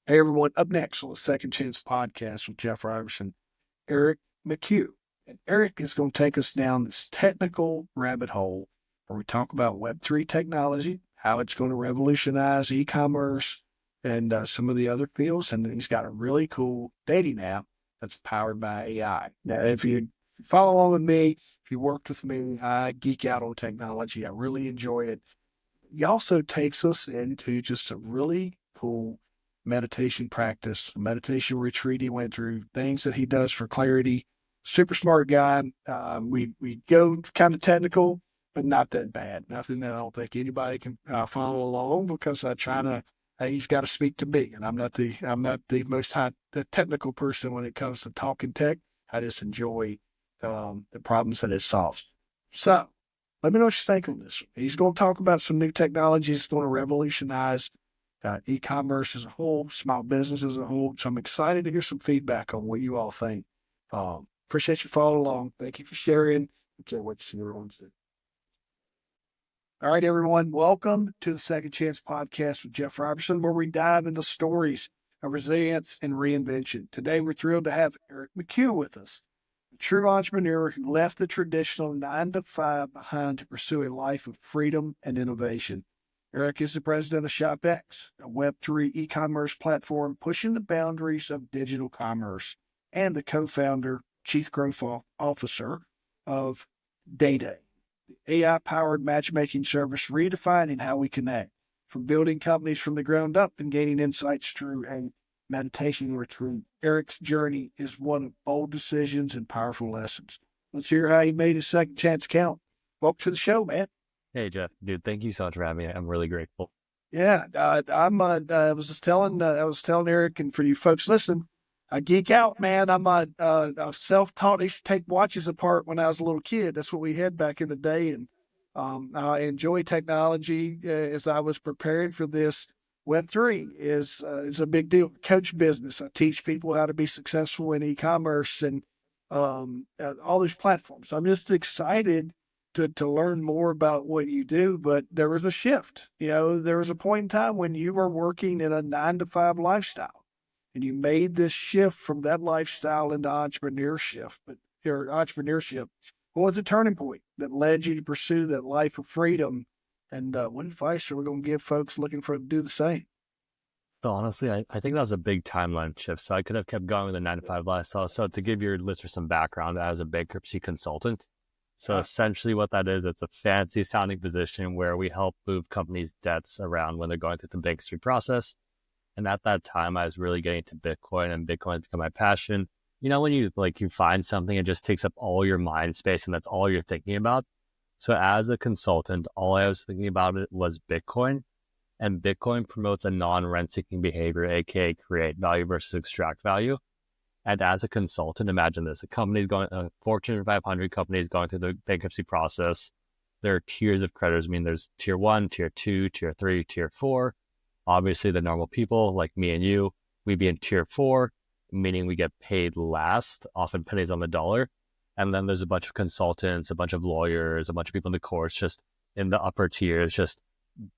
Hey everyone, up next on the Second Chance podcast with Jeff Robertson, Eric McHugh. And Eric is going to take us down this technical rabbit hole where we talk about Web3 technology, how it's going to revolutionize e-commerce and some of the other fields. And then he's got a really cool dating app that's powered by AI. Now, if you follow along with me, if you worked with me, I geek out on technology. I really enjoy it. He also takes us into just a really cool meditation practice, meditation retreat he went through, things that he does for clarity. Super smart guy. We go kind of technical, but not that bad. Nothing that I don't think anybody can follow along because I try to. He's got to speak to me, and I'm not the most the technical person when it comes to talking tech. I just enjoy the problems that it solves. So let me know what you think on this. He's going to talk about some new technologies that's going to revolutionize e-commerce as a whole, small business as a whole. So I'm excited to hear some feedback on what you all think. Appreciate you following along. Thank you for sharing. Okay, wait to see everyone soon. All right, everyone. Welcome to the Second Chance podcast with Jeff Robertson, where we dive into stories of resilience and reinvention. Today, we're thrilled to have Eric McHugh with us, a true entrepreneur who left the traditional 9 to 5 behind to pursue a life of freedom and innovation. Eric is the president of ShopEx, a Web3 e-commerce platform pushing the boundaries of digital commerce, and the co-founder, chief growth officer of DayDay, the AI-powered matchmaking service redefining how we connect, from building companies from the ground up and gaining insights through a meditation retreat. Eric's journey is one of bold decisions and powerful lessons. Let's hear how he made his second chance count. Welcome to the show, man. Hey, Jeff, dude, thank you so much for having me. I'm really grateful. Yeah, I was telling Eric, and for you folks listen, I geek out, man. I'm self-taught. I used to take watches apart when I was a little kid. That's what we had back in the day, and I enjoy technology. As I was preparing for this, Web3 is a big deal. Coach business. I teach people how to be successful in e-commerce and all these platforms. I'm just excited to learn more about what you do, but there was a shift. There was a point in time when you were working in a 9 to 5 lifestyle, and you made this shift from that lifestyle into entrepreneurship. What was the turning point that led you to pursue that life of freedom? And what advice are we going to give folks looking to do the same? So honestly, I think that was a big timeline shift. So I could have kept going with the 9 to 5 lifestyle. So to give your listeners some background, I was a bankruptcy consultant. So essentially what that is, it's a fancy sounding position where we help move companies' debts around when they're going through the bankruptcy process. And at that time, I was really getting into Bitcoin, and Bitcoin has become my passion. When you find something, it just takes up all your mind space and that's all you're thinking about. So as a consultant, all I was thinking about it was Bitcoin, and Bitcoin promotes a non-rent seeking behavior, aka create value versus extract value. And as a consultant, imagine this: a Fortune 500 company is going through the bankruptcy process. There are tiers of creditors. I mean, there's tier 1, tier 2, tier 3, tier 4. Obviously, the normal people like me and you, we'd be in tier 4, meaning we get paid last, often pennies on the dollar. And then there's a bunch of consultants, a bunch of lawyers, a bunch of people in the courts, just in the upper tiers, just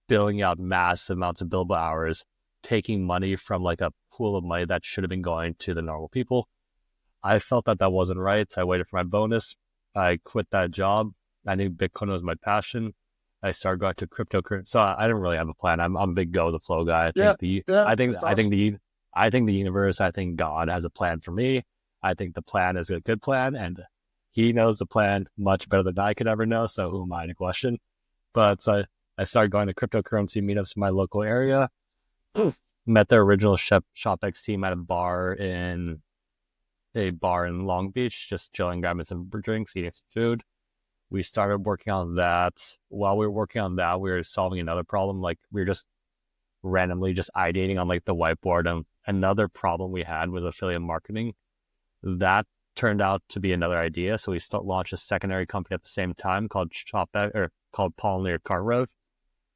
billing out massive amounts of billable hours, taking money from like a pool of money that should have been going to the normal people. I felt that wasn't right. So I waited for my bonus. I quit that job. I knew Bitcoin was my passion. I started going to cryptocurrency. So I didn't really have a plan. I'm a big go with the flow guy. I think the universe, I think God has a plan for me. I think the plan is a good plan, and he knows the plan much better than I could ever know. So who am I to question? But so I started going to cryptocurrency meetups in my local area. Met the original ShopEx team at a bar in Long Beach, just chilling, grabbing some drinks, eating some food. We started working on that. While we were working on that, we were solving another problem. Like, we were just randomly just ideating on like the whiteboard. And another problem we had was affiliate marketing. That turned out to be another idea. So we launched a secondary company at the same time called Pollinator Cart Road.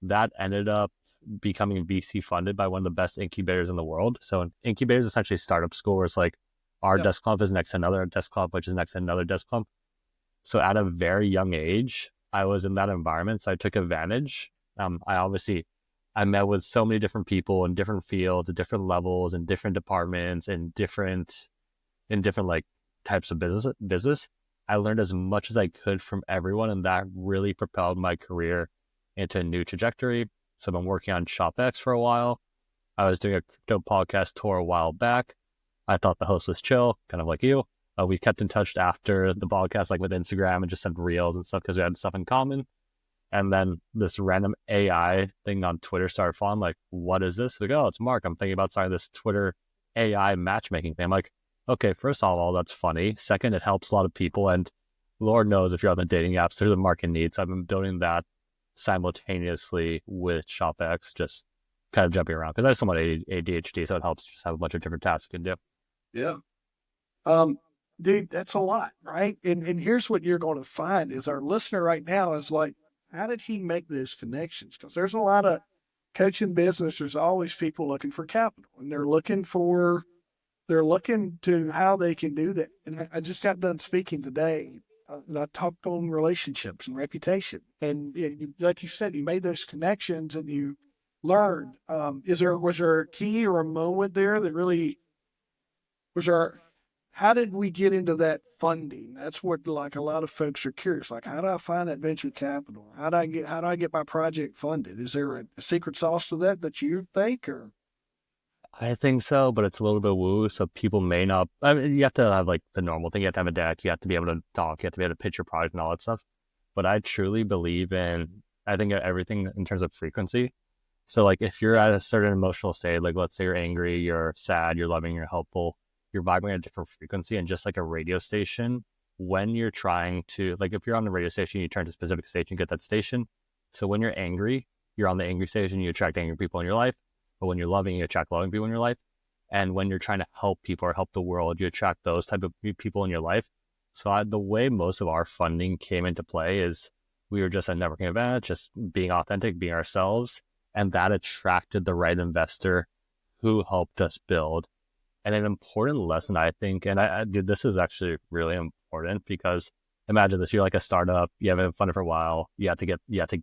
That ended up becoming VC funded by one of the best incubators in the world. So an incubator is essentially a startup school where it's like our desk clump is next to another desk clump, which is next to another desk clump. So at a very young age, I was in that environment. So I took advantage. I obviously I met with so many different people in different fields, at different levels, in different departments, in different like types of business. I learned as much as I could from everyone, and that really propelled my career into a new trajectory. So I've been working on ShopEx for a while. I was doing a crypto podcast tour a while back. I thought the host was chill, kind of like you. We kept in touch after the podcast, like with Instagram, and just sent reels and stuff because we had stuff in common. And then this random AI thing on Twitter started following. I'm like, what is this? Like, oh, it's Mark. I'm thinking about starting this Twitter AI matchmaking thing. I'm like, okay, first of all, that's funny. Second, it helps a lot of people. And Lord knows if you're on the dating apps, there's a market need. So I've been building that simultaneously with ShopEx, just kind of jumping around because I have somewhat ADHD. So it helps just have a bunch of different tasks you can do. Yeah. Dude, that's a lot, right? And here's what you're going to find is our listener right now is like, how did he make those connections? Because there's a lot of coaching business. There's always people looking for capital, and they're looking to how they can do that. And I just got done speaking today, and I talked on relationships and reputation. And you, like you said, you made those connections and you learned. Was there a key or a moment there that really was there? How did we get into that funding? That's what like a lot of folks are curious. Like, how do I find that venture capital? How do I get my project funded? Is there a secret sauce to that you think, or? I think so, but it's a little bit woo. So people may not, I mean, you have to have like the normal thing. You have to have a deck. You have to be able to talk. You have to be able to pitch your product and all that stuff. But I truly believe I think everything in terms of frequency. So like if you're at a certain emotional state, like let's say you're angry, you're sad, you're loving, you're helpful, you're vibrating at a different frequency. And just like a radio station, when you're trying to, like if you're on the radio station, you turn to a specific station, get that station. So when you're angry, you're on the angry station, you attract angry people in your life. But when you're loving, you attract loving people in your life. And when you're trying to help people or help the world, you attract those type of people in your life. So the way most of our funding came into play is we were just a networking event, just being authentic, being ourselves. And that attracted the right investor who helped us build. And an important lesson, I think, and dude, this is actually really important because imagine this, you're like a startup, you haven't been funded for a while, you have to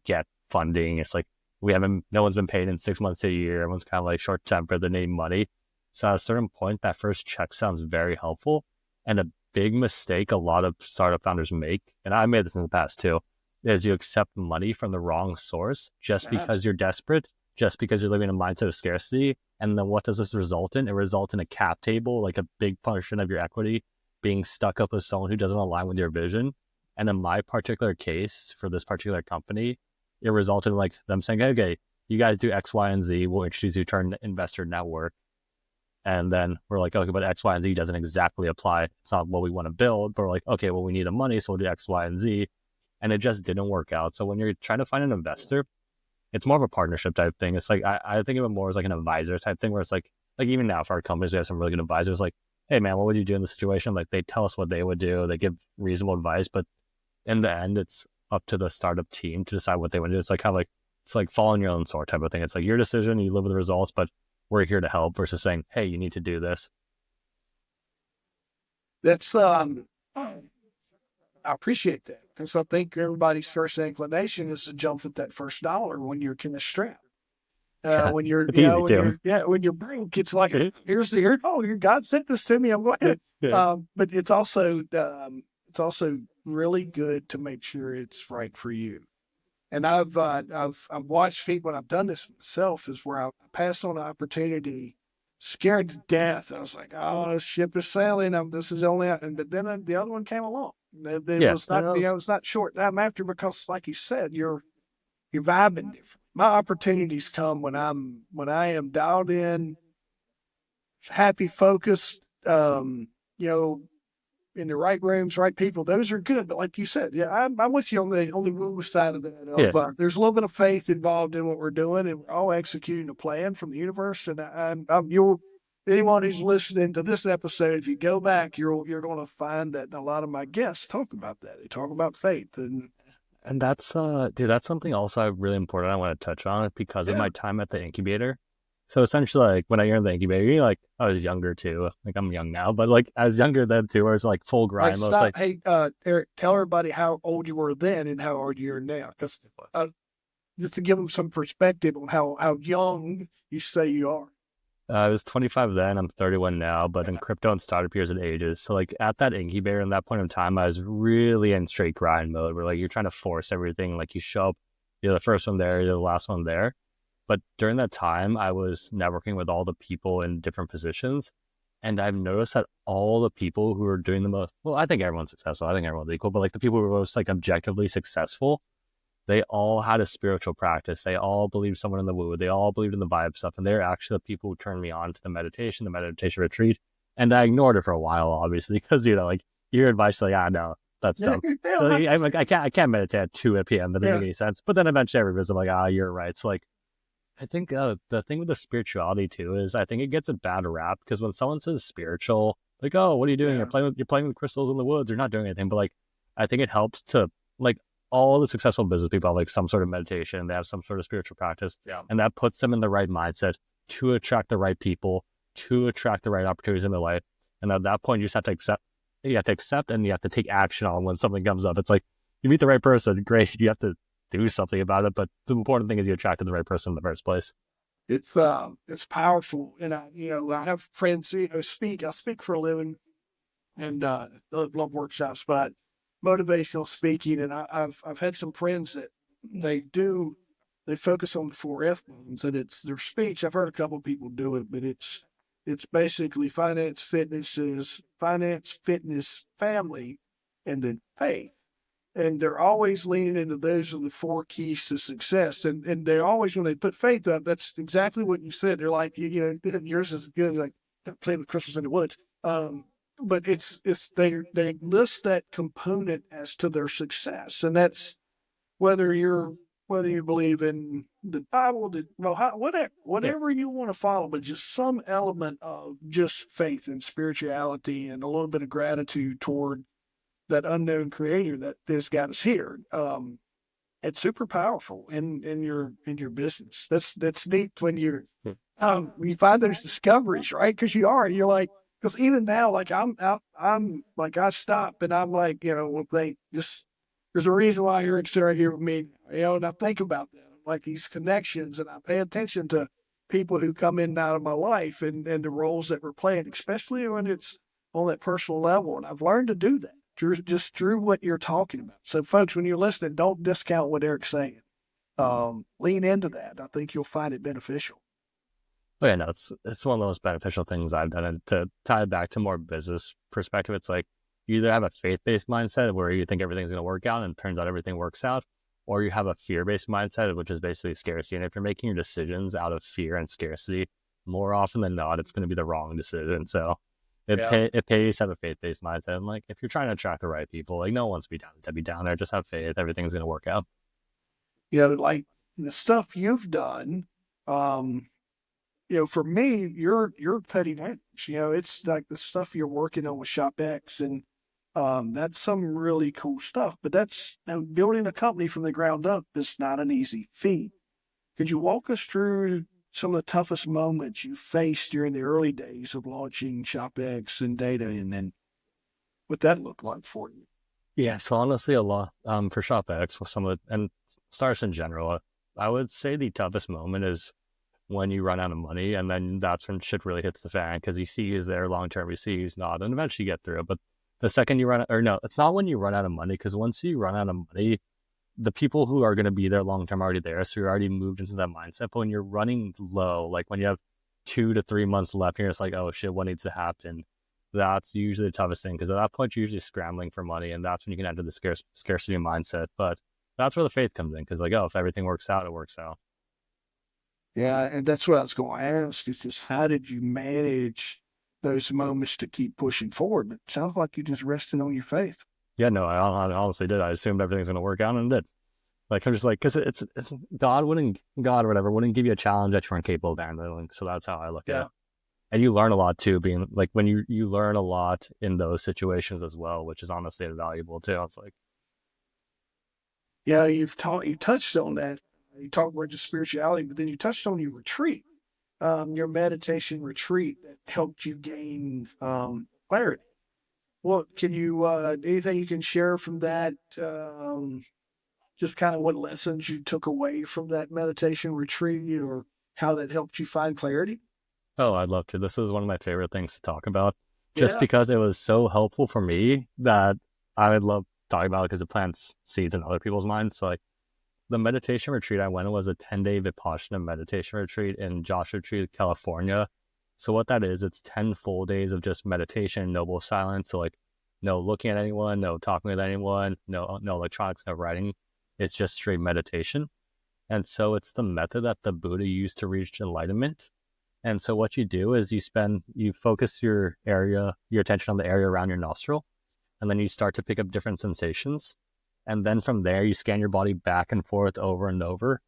get funding. It's like, no one's been paid in 6 months to a year. Everyone's kind of like short tempered. They need money. So at a certain point, that first check sounds very helpful. And a big mistake a lot of startup founders make, and I made this in the past too, is you accept money from the wrong source just because you're desperate, just because you're living in a mindset of scarcity. And then what does this result in? It results in a cap table, like a big portion of your equity being stuck up with someone who doesn't align with your vision. And in my particular case, for this particular company, it resulted in like them saying, okay, you guys do X, Y, and Z. We'll introduce you to our investor network. And then we're like, okay, but X, Y, and Z doesn't exactly apply. It's not what we want to build, but we're like, okay, well, we need the money, so we'll do X, Y, and Z. And it just didn't work out. So when you're trying to find an investor, it's more of a partnership type thing. It's like, I think of it more as like an advisor type thing where it's like even now for our companies, we have some really good advisors like, hey man, what would you do in this situation? Like they tell us what they would do. They give reasonable advice, but in the end, it's up to the startup team to decide what they want to do. It's like kind of like, it's like following your own sword type of thing. It's like your decision, you live with the results, but we're here to help versus saying, hey, you need to do this. That's, I appreciate that because I think everybody's first inclination is to jump at that first dollar when you're kind of strapped. When you're, it's easy too. When you're broke, it's like, your God sent this to me. I'm going. But it's also really good to make sure it's right for you. And I've watched people, and I've done this myself, is where I passed on an opportunity, scared to death. I was like, oh, this ship is sailing. This is only, but then the other one came along. It's not short time after because, like you said, you're vibing different. My opportunities come when I am dialed in, happy, focused, in the right rooms, right people. Those are good. But like you said, I'm with you on the woo side of that. There's a little bit of faith involved in what we're doing, and we're all executing a plan from the universe. And anyone who's listening to this episode, if you go back, you're going to find that a lot of my guests talk about that. They talk about faith, and that's that's something also really important I want to touch on because of my time at the incubator. So essentially, like when you're in the incubator, like I was younger too. Like I'm young now, but like I was younger then too. Where it's like full grind. Hey, Eric, tell everybody how old you were then and how old you are now. Because just to give them some perspective on how young you say you are. I was 25 then, I'm 31 now, but in crypto and startup years and ages. So like at that incubator in that point in time, I was really in straight grind mode where like you're trying to force everything. Like you show up, you're the first one there, you're the last one there. But during that time, I was networking with all the people in different positions. And I've noticed that all the people who are doing the most, well, I think everyone's successful. I think everyone's equal, but like the people who are most like objectively successful, they all had a spiritual practice. They all believed someone in the woo. They all believed in the vibe stuff. And they're actually the people who turned me on to the meditation retreat. And I ignored it for a while, obviously, because, you know, like your advice, like, no, that's dumb. Like, I can't meditate at 2 p.m. That doesn't make any sense. But then eventually I revisit, like, you're right. So, like, I think the thing with the spirituality, too, is I think it gets a bad rap because when someone says spiritual, like, oh, what are you doing? Yeah. You're playing with crystals in the woods. You're not doing anything. But, like, I think it helps to, like, all the successful business people have like some sort of meditation, they have some sort of spiritual practice, and that puts them in the right mindset to attract the right people, to attract the right opportunities in their life. And at that point, you just have to accept. You have to accept, and you have to take action on when something comes up. It's like you meet the right person, great. You have to do something about it, but the important thing is you attracted the right person in the first place. It's powerful, and I have friends speak. I speak for a living, and love workshops, but motivational speaking, and I've had some friends that they do they focus on the 4 F bombs, and it's their speech. I've heard a couple of people do it, but it's basically finance, fitness, family, and then faith. And they're always leaning into those are the 4 keys to success. And they're always, when they put faith up, that's exactly what you said. They're like, yours is good, like playing with crystals in the woods. But they list that component as to their success. And that's whether you believe in the Bible, whatever you want to follow, but just some element of just faith and spirituality and a little bit of gratitude toward that unknown creator that has got us here. It's super powerful in your business. That's neat when you find those discoveries, right? Because you're like, because even now, like I'm like I stop and I'm like, well, there's a reason why Eric's right here with me, and I think about that, like these connections, and I pay attention to people who come in and out of my life and the roles that we're playing, especially when it's on that personal level. And I've learned to do that through what you're talking about. So, folks, when you're listening, don't discount what Eric's saying. Lean into that. I think you'll find it beneficial. Oh yeah, no, it's one of the most beneficial things I've done. And to tie it back to more business perspective, it's like you either have a faith-based mindset where you think everything's going to work out and it turns out everything works out, or you have a fear-based mindset, which is basically scarcity. And if you're making your decisions out of fear and scarcity, more often than not, it's going to be the wrong decision. So it pays to have a faith-based mindset. And like, if you're trying to attract the right people, like no one wants to be down there. Just have faith. Everything's going to work out. Like the stuff you've done, for me, you're cutting edge. It's like the stuff you're working on with ShopEx, and that's some really cool stuff. But that's building a company from the ground up is not an easy feat. Could you walk us through some of the toughest moments you faced during the early days of launching ShopEx and DayDay, and then what that looked like for you? Yeah, so honestly, a lot for ShopEx, with some of the, and startups in general, I would say the toughest moment is when you run out of money, and then that's when shit really hits the fan because you see who's there long term, you see who's not, and eventually you get through it. But the second you run, or no, it's not when you run out of money, because once you run out of money, the people who are going to be there long term are already there, so you're already moved into that mindset. But when you're running low, like when you have 2 to 3 months left, and you're just like, oh shit, what needs to happen? That's usually the toughest thing because at that point you're usually scrambling for money, and that's when you can enter the scarcity mindset. But that's where the faith comes in because, like, oh, if everything works out, it works out. Yeah, and that's what I was going to ask is just how did you manage those moments to keep pushing forward? But it sounds like you just rested on your faith. Yeah, no, I honestly did. I assumed everything's going to work out, and it did. Like, I'm just like, because it's God or whatever wouldn't give you a challenge that you weren't capable of handling. So that's how I look at it. And you learn a lot too, being like when you learn a lot in those situations as well, which is honestly valuable too. It's like, yeah, you touched on that. You talked about just spirituality, but then you touched on your retreat, your meditation retreat that helped you gain clarity. Well, can you anything you can share from that just kind of what lessons you took away from that meditation retreat or how that helped you find clarity? Oh, I'd love to. This is one of my favorite things to talk about, just Yeah. because it was so helpful for me that I would love talking about it because it plants seeds in other people's minds. So like the meditation retreat I went on was a 10-day Vipassana meditation retreat in Joshua Tree, California. So what that is, it's 10 full days of just meditation, noble silence. So like no looking at anyone, no talking with anyone, no electronics, no writing. It's just straight meditation. And so it's the method that the Buddha used to reach enlightenment. And so what you do is you focus your attention on the area around your nostril, and then you start to pick up different sensations. And then from there, you scan your body back and forth over and over,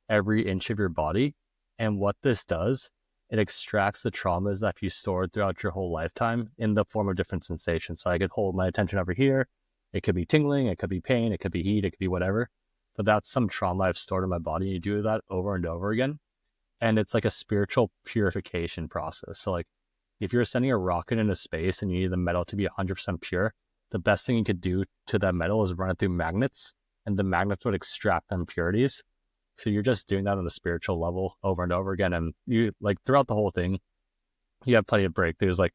every inch of your body. And what this does, it extracts the traumas that you stored throughout your whole lifetime in the form of different sensations. So I could hold my attention over here. It could be tingling, it could be pain, it could be heat, it could be whatever. But that's some trauma I've stored in my body. And you do that over and over again. And it's like a spiritual purification process. So like if you're sending a rocket into space and you need the metal to be 100% pure, the best thing you could do to that metal is run it through magnets, and the magnets would extract the impurities. So you're just doing that on a spiritual level over and over again. And you like throughout the whole thing, you have plenty of breakthroughs. Like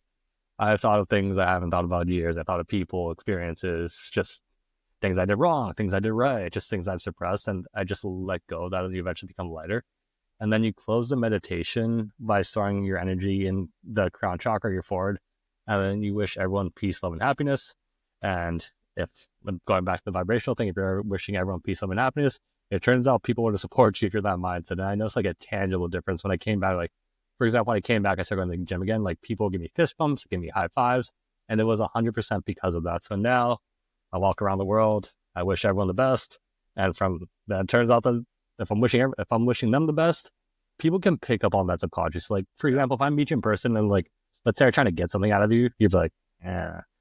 I've thought of things I haven't thought about in years. I thought of people, experiences, just things I did wrong, things I did right, just things I've suppressed. And I just let go of that, and you eventually become lighter. And then you close the meditation by storing your energy in the crown chakra, your forehead. And then you wish everyone peace, love, and happiness. And if going back to the vibrational thing, if you're wishing everyone peace, love, and happiness, it turns out people want to support you if you're that mindset. And I noticed like a tangible difference when I came back. Like, for example, when I came back, I started going to the gym again. Like people give me fist bumps, give me high fives. And it was 100% because of that. So now I walk around the world. I wish everyone the best. And from that, it turns out that if I'm wishing them the best, people can pick up on that subconsciously. Like, for example, if I meet you in person and like, let's say I'm trying to get something out of you, you'd be like,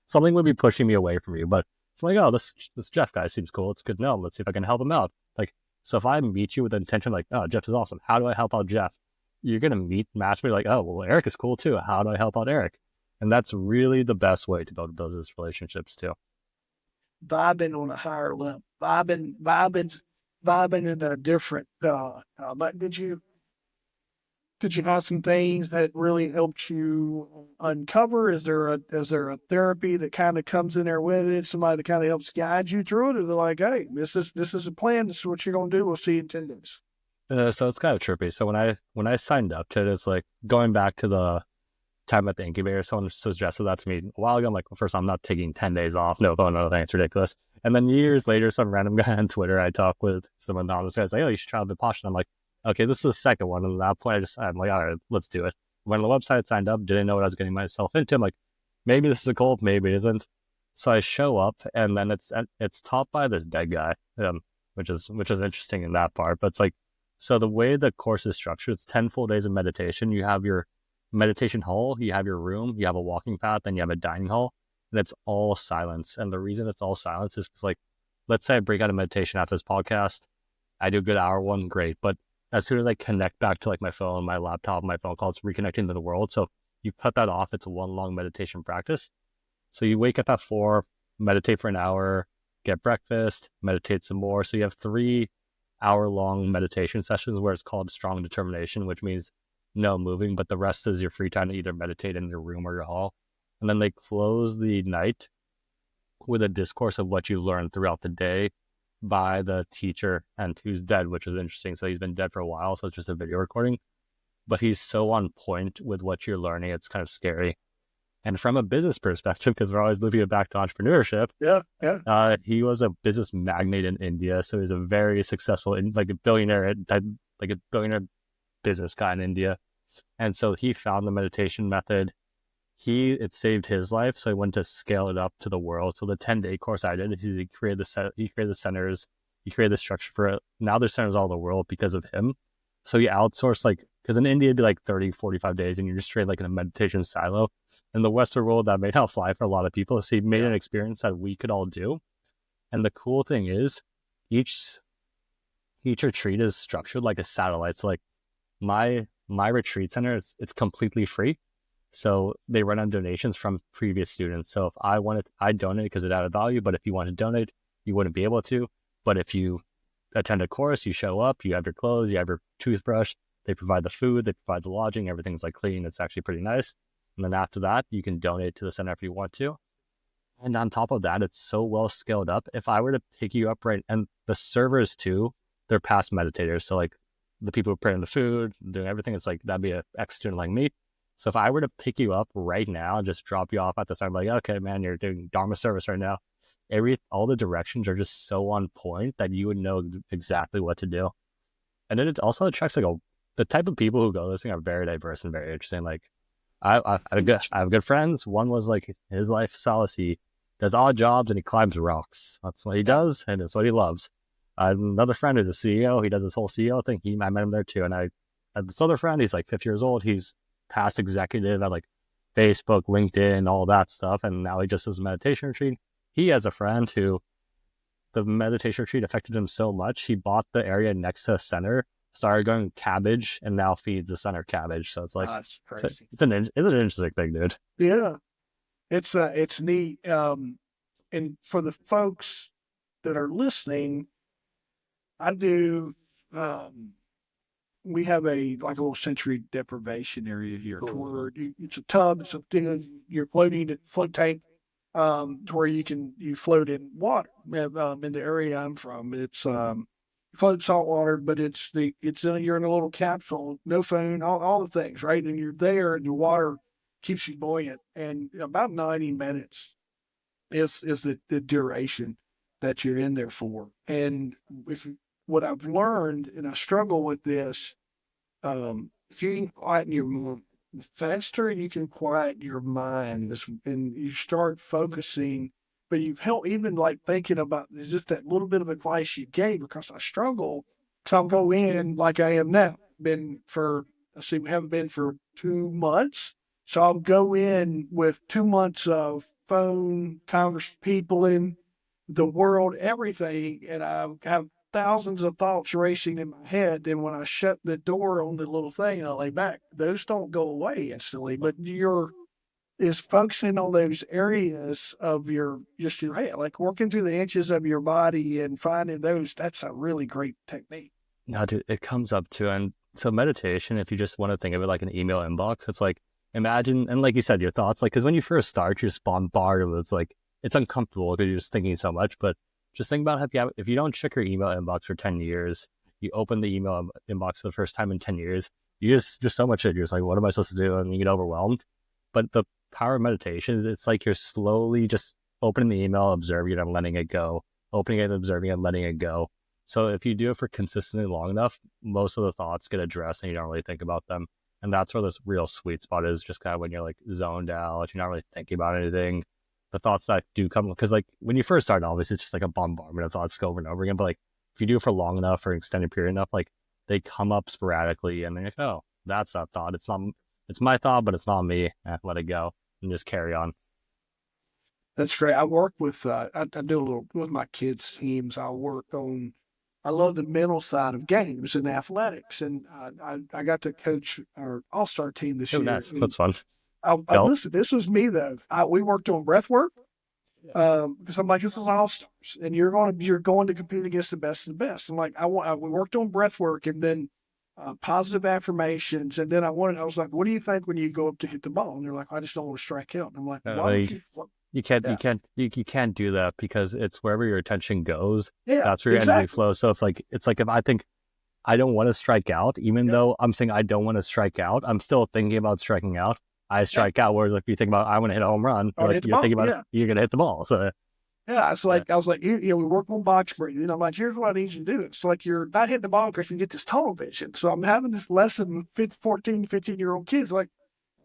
something would be pushing me away from you. But it's like, oh, this Jeff guy seems cool. It's good to know. Let's see if I can help him out. Like, so if I meet you with the intention, like, oh, Jeff is awesome. How do I help out Jeff? You're going to match me like, oh, well, Eric is cool too. How do I help out Eric? And that's really the best way to build those relationships too. Vibing on a higher level, vibing in a different, but did you have some things that really helped you uncover? Is there a therapy that kind of comes in there with it? Somebody that kind of helps guide you through it? Or they're like, hey, this is a plan. This is what you're going to do. We'll see you in 10 days. So it's kind of trippy. So when I signed up to it, it's like going back to the time at the incubator, someone suggested that to me a while ago. I'm like, well, first, I'm not taking 10 days off. No, it's ridiculous. And then years later, some random guy on Twitter, I talked with some anonymous guys, like, oh, you should try Vipassana. I'm like, okay, this is the second one. And at that point, I'm like, all right, let's do it. When the website signed up, didn't know what I was getting myself into. I'm like, maybe this is a cult, maybe it isn't. So I show up, and then it's taught by this dead guy, which is interesting in that part. But it's like, so the way the course is structured, it's 10 full days of meditation. You have your meditation hall, you have your room, you have a walking path, and you have a dining hall, and it's all silence. And the reason it's all silence is because, like, let's say I break out of meditation after this podcast, I do a good hour one, great. But as soon as I connect back to like my phone, my laptop, my phone call, it's reconnecting to the world. So you cut that off. It's a one long meditation practice. So you wake up at 4, meditate for an hour, get breakfast, meditate some more. So you have 3-hour-long meditation sessions where it's called strong determination, which means no moving, but the rest is your free time to either meditate in your room or your hall. And then they close the night with a discourse of what you learned throughout the day by the teacher, and who's dead, which is interesting. So he's been dead for a while, so it's just a video recording, but he's so on point with what you're learning, it's kind of scary. And from a business perspective, because we're always moving it back to entrepreneurship, he was a business magnate in India, so he's a very successful, like a billionaire business guy in India. And so he found the meditation method. It saved his life, so he went to scale it up to the world. So the 10-day course I did, he created the centers, he created the structure for it. Now there's centers all over the world because of him. So he outsourced, like, because in India it'd be like 30, 45 days, and you're just straight like in a meditation silo. In the Western world, that may not fly for a lot of people. So he made an experience that we could all do. And the cool thing is, each retreat is structured like a satellite. So like my retreat center, it's completely free. So they run on donations from previous students. So if I donate because it added value, but if you want to donate, you wouldn't be able to. But if you attend a course, you show up, you have your clothes, you have your toothbrush, they provide the food, they provide the lodging, everything's like clean. It's actually pretty nice. And then after that, you can donate to the center if you want to. And on top of that, it's so well scaled up. If I were to pick you up right, and the servers too, they're past meditators. So like the people who preparing the food, doing everything, it's like that'd be an ex-student like me. So if I were to pick you up right now and just drop you off at the center, like, okay, man, you're doing Dharma service right now. All the directions are just so on point that you would know exactly what to do. And then it also attracts like the type of people who go this thing are very diverse and very interesting. Like I have good friends. One was like his life solace. He does odd jobs and he climbs rocks. That's what he does, and it's what he loves. Another friend is a CEO. He does this whole CEO thing. I met him there too. And I had this other friend. He's like 50 years old. He's past executive at like Facebook, LinkedIn, all that stuff. And now he just does a meditation retreat. He has a friend who the meditation retreat affected him so much. He bought the area next to a center, started going cabbage, and now feeds the center cabbage. So it's like, that's crazy. It's an interesting thing, dude. Yeah. It's neat. And for the folks that are listening, I do, we have a little sensory deprivation area here to where it's a tub, it's a thing, you're floating at float tank, to where you float in water. In the area I'm from, it's, you float salt water, but you're in a little capsule, no phone, all the things, right? And you're there and the water keeps you buoyant, and about 90 minutes is the duration that you're in there for. And what I've learned, and I struggle with this, if you can quieten your mind, the faster you can quiet your mind, and you start focusing, but you help even like thinking about just that little bit of advice you gave, because I struggle. So I'll go in like I am now. We haven't been for 2 months. So I'll go in with 2 months of phone, people in the world, everything, and I have thousands of thoughts racing in my head. And when I shut the door on the little thing and I lay back, those don't go away instantly. But is focusing on those areas of your head, like working through the inches of your body and finding those. That's a really great technique. No, dude, it comes up to, and so meditation, if you just want to think of it like an email inbox, it's like, imagine, and like you said, your thoughts, like, because when you first start, you're just bombarded with, it's uncomfortable because you're just thinking so much. But just think about if you don't check your email inbox for 10 years, you open the email inbox for the first time in 10 years, you just so much shit. You're just like, what am I supposed to do? And you get overwhelmed. But the power of meditation is it's like you're slowly just opening the email, observing it and letting it go, opening it, observing it, letting it go. So if you do it for consistently long enough, most of the thoughts get addressed and you don't really think about them. And that's where this real sweet spot is, just kind of when you're like zoned out, you're not really thinking about anything. The thoughts that do come, because like when you first start, obviously it's just like a bombardment of thoughts go over and over again. But like if you do it for long enough, for an extended period enough, like they come up sporadically and then you're like, oh, that's that thought. It's my thought, but it's not me. Let it go and just carry on. That's great. I work with, I do a little with my kids' teams. I love the mental side of games and athletics. And I got to coach our all-star team this year. Nice. That's fun. Listen, this was me though. We worked on breath work, because I'm like, this is all-stars and you're going to compete against the best of the best. I'm like, we worked on breath work and then positive affirmations. And then I was like, what do you think when you go up to hit the ball? And they're like, I just don't want to strike out. And I'm like, you can't do that, because it's wherever your attention goes. Yeah, that's where your energy flows. So if I think I don't want to strike out, even though I'm saying I don't want to strike out, I'm still thinking about striking out. I strike out. Whereas if you think about I want to hit a home run, you're thinking about it, you're gonna hit the ball. So yeah, it's like I was like, we work on box breathing. I'm like, here's what I need you to do. It's like you're not hitting the ball because you get this tunnel vision. So I'm having this lesson with 14, 15-year-old kids. Like,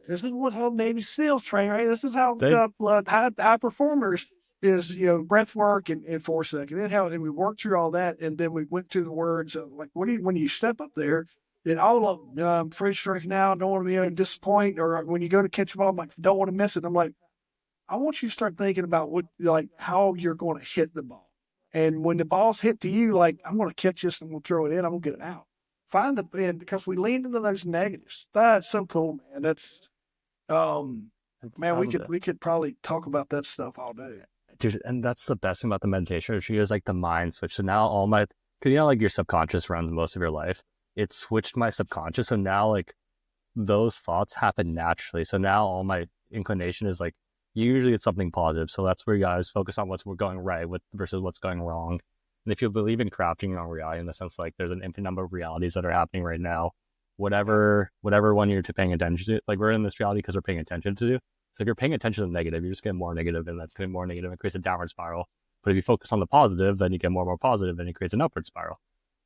this is how Navy SEALs train, right? This is how high performers is, breath work and 4 seconds. And we worked through all that, and then we went to the words of like, when you step up there, and all of them, I'm afraid to strike now, don't want to be disappoint, or when you go to catch the ball, I'm like, don't want to miss it. I'm like, I want you to start thinking about how you're going to hit the ball. And when the ball's hit to you, like, I'm going to catch this and we'll throw it in, I'm going to get it out. Because we leaned into those negatives. That's so cool, man. That's, man, we could probably talk about that stuff all day. Dude, and that's the best thing about the meditation retreat is like the mind switch. So now all my because like your subconscious runs most of your life. It switched my subconscious, so now like those thoughts happen naturally. So now all my inclination is like usually it's something positive. So that's where you guys focus on what's going right with versus what's going wrong. And if you believe in crafting your own reality in the sense like there's an infinite number of realities that are happening right now, whatever one you're paying attention to, like we're in this reality because we're paying attention to do. So if you're paying attention to the negative, you just get more negative, and that's getting more negative. It creates a downward spiral. But if you focus on the positive, then you get more and more positive, then it creates an upward spiral.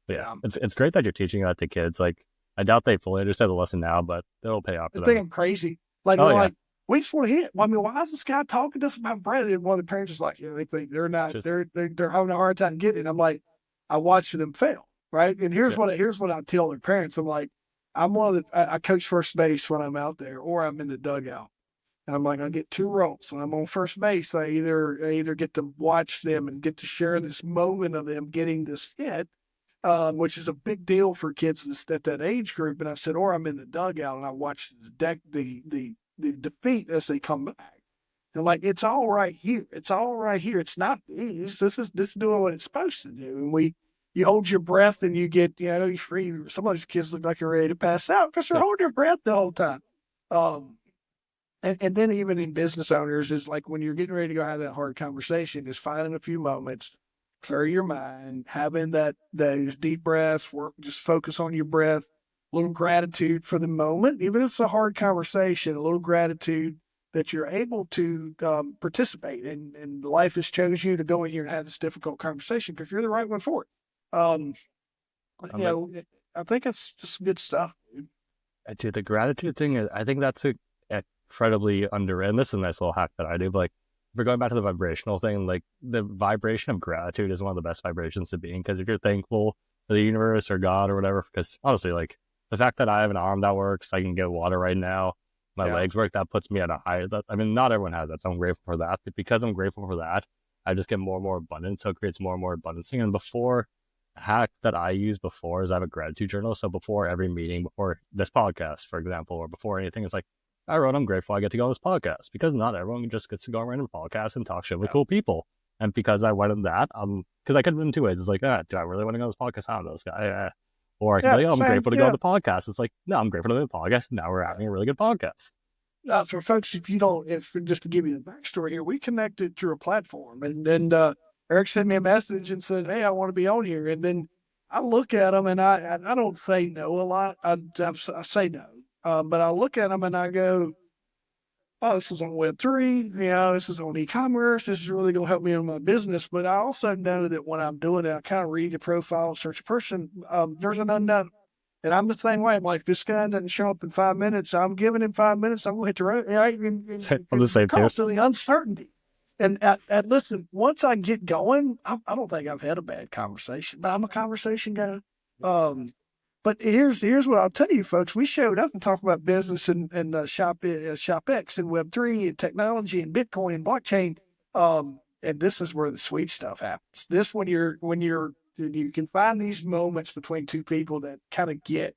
But yeah, it's great that you're teaching that to kids. Like I doubt they fully understand the lesson now, but it'll pay off for I them. think I'm crazy. Like, like we just want to hit. I mean, why is this guy talking to us about bread? And one of the parents is like, they think they're not, they're having a hard time getting it. I'm like, I watched them fail, right? And here's what I tell their parents. I'm like, I'm one of the, I coach first base when I'm out there, or I'm in the dugout. And I'm like, I get 2 roles. When I'm on first base, I either get to watch them and get to share this moment of them getting this hit, which is a big deal for kids at that age group. And I said, or I'm in the dugout and I watch the defeat as they come back. And like, it's all right here. It's all right here. It's not these. This is doing what it's supposed to do. And you hold your breath and you get, you're free. Some of these kids look like they're ready to pass out because they're holding their breath the whole time. And then even in business owners is like when you're getting ready to go have that hard conversation, is finding a few moments, clear your mind, having those deep breaths, just focus on your breath, a little gratitude for the moment, even if it's a hard conversation, a little gratitude that you're able to participate and life has chose you to go in here and have this difficult conversation because you're the right one for it. I think it's just good stuff. Dude, the gratitude thing, I think that's incredibly underrated. This is a nice little hack that I do. But like, if we're going back to the vibrational thing, like the vibration of gratitude is one of the best vibrations to be in. Because if you're thankful for the universe or God or whatever, because honestly, like the fact that I have an arm that works, I can get water right now, my legs work, that puts me at a higher. I mean, not everyone has that, so I'm grateful for that. But because I'm grateful for that, I just get more and more abundance. So it creates more and more abundance. And before, hack that I use before is I have a gratitude journal. So before every meeting, before this podcast, for example, or before anything, it's like, I wrote, I'm grateful I get to go on this podcast, because not everyone just gets to go on random podcasts and talk shit with cool people. And because I went in that, because I could have been 2 ways. It's like, do I really want to go on this podcast? I don't know this guy. Or I can be like, I'm grateful to go on the podcast. It's like, no, I'm grateful to do the podcast. Now we're having a really good podcast. So folks, if just to give you the backstory here, we connected through a platform, and then Eric sent me a message and said, hey, I want to be on here. And then I look at him and I don't say no a lot. I say no. But I look at them and I go, oh, this is on Web3, this is on e-commerce. This is really going to help me in my business. But I also know that when I'm doing it, I kind of read the profile, search a person. There's an unknown. And I'm the same way. I'm like, this guy doesn't show up in 5 minutes. I'm giving him 5 minutes. I'm going to hit the road. I'm the same too. Constantly uncertainty. And listen, once I get going, I don't think I've had a bad conversation, but I'm a conversation guy. But here's what I'll tell you, folks. We showed up and talked about business and ShopEx and Web3 and technology and Bitcoin and blockchain. And this is where the sweet stuff happens. This when you can find these moments between two people that kind of get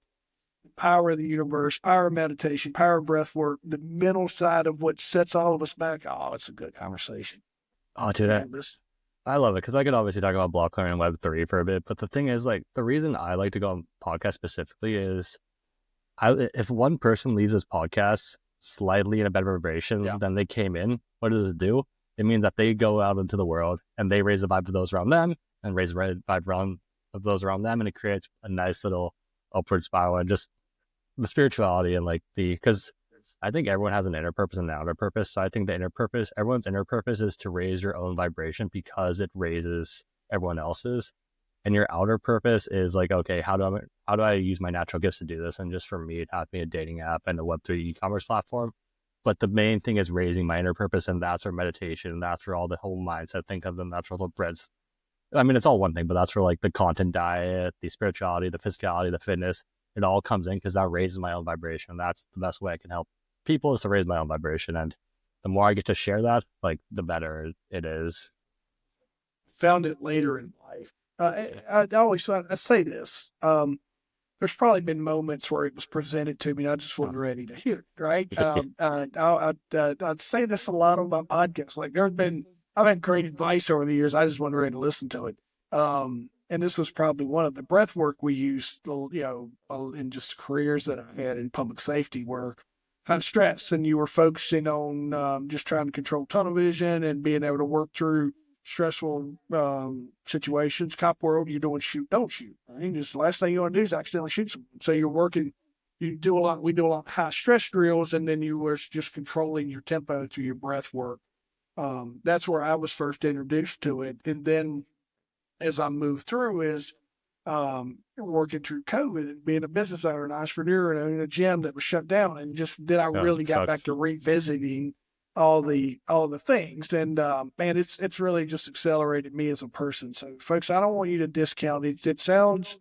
the power of the universe, power of meditation, power of breath work, the mental side of what sets all of us back. Oh, it's a good conversation. Oh, dude, I love it, because I could obviously talk about blockchain and Web3 for a bit, but the thing is, like, the reason I like to go on podcasts specifically is if one person leaves this podcast slightly in a better vibration than they came in, what does it do? It means that they go out into the world and they raise the vibe of those around them and raise the vibe of those around them, and it creates a nice little upward spiral. And just the spirituality and because I think everyone has an inner purpose and an outer purpose. So I think everyone's inner purpose is to raise your own vibration because it raises everyone else's. And your outer purpose is like, okay, how do I use my natural gifts to do this? And just for me, it had me a dating app and a Web3 e-commerce platform. But the main thing is raising my inner purpose, and that's where meditation, that's where all the whole mindset, think of them, that's where the breads. I mean, it's all one thing, but that's where like the content diet, the spirituality, the physicality, the fitness, it all comes in, because that raises my own vibration. And that's the best way I can help people, is to raise my own vibration. And the more I get to share that, like, the better it is. Found it later in life. I always say this. There's probably been moments where it was presented to me and I just wasn't ready to hear it, right? I'd say this a lot on my podcast. Like, I've had great advice over the years. I just wasn't ready to listen to it. and this was probably one of the breath work we used, in just careers that I had in public safety were high stress, and you were focusing on just trying to control tunnel vision and being able to work through stressful situations. Cop world, you're doing shoot, don't shoot. Right? Just the last thing you want to do is accidentally shoot someone. So you're working. We do a lot of high stress drills, and then you were just controlling your tempo through your breath work. That's where I was first introduced to it. And then as I moved through is working through COVID and being a business owner, an entrepreneur, and owning a gym that was shut down. And just then I really got back to revisiting all the things. And man, it's really just accelerated me as a person. So folks, I don't want you to discount it. It sounds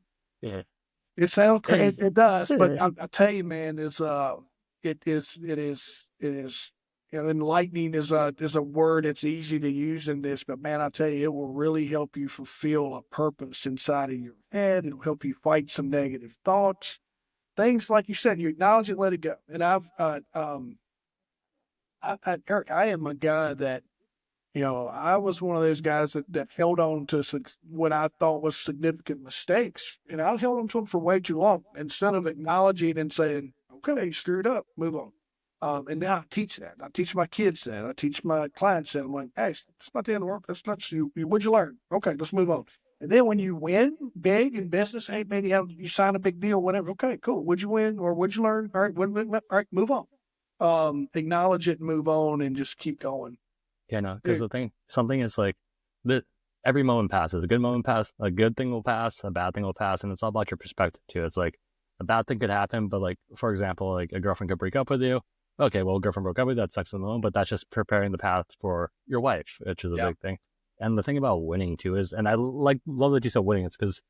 it sounds crazy. It does, but I tell you, man, it is. Enlightening is a word that's easy to use in this, but man, I tell you, it will really help you fulfill a purpose inside of your head. It'll help you fight some negative thoughts, things like you said. You acknowledge it, let it go. And Eric, I am a guy that, I was one of those guys that held on to what I thought was significant mistakes, and I held on to them for way too long instead of acknowledging and saying, "Okay, you screwed up, move on." And now I teach that. I teach my kids that. I teach my clients that. I'm like, hey, it's not the end of the world. That's not you. What'd you learn? Okay, let's move on. And then when you win big in business, hey, maybe you sign a big deal, whatever. Okay, cool. What'd you win or what'd you learn? All right, all right, move on. Acknowledge it, move on, and just keep going. Yeah, no, because something is like that. Every moment passes. A good moment passes. A good thing will pass. A bad thing will pass, and it's all about your perspective too. It's like a bad thing could happen, but like for example, like a girlfriend could break up with you. Okay, well, girlfriend broke up with you, that sucks in the moment, but that's just preparing the path for your wife, which is a big thing. And the thing about winning too is, and I love that you said winning, it's because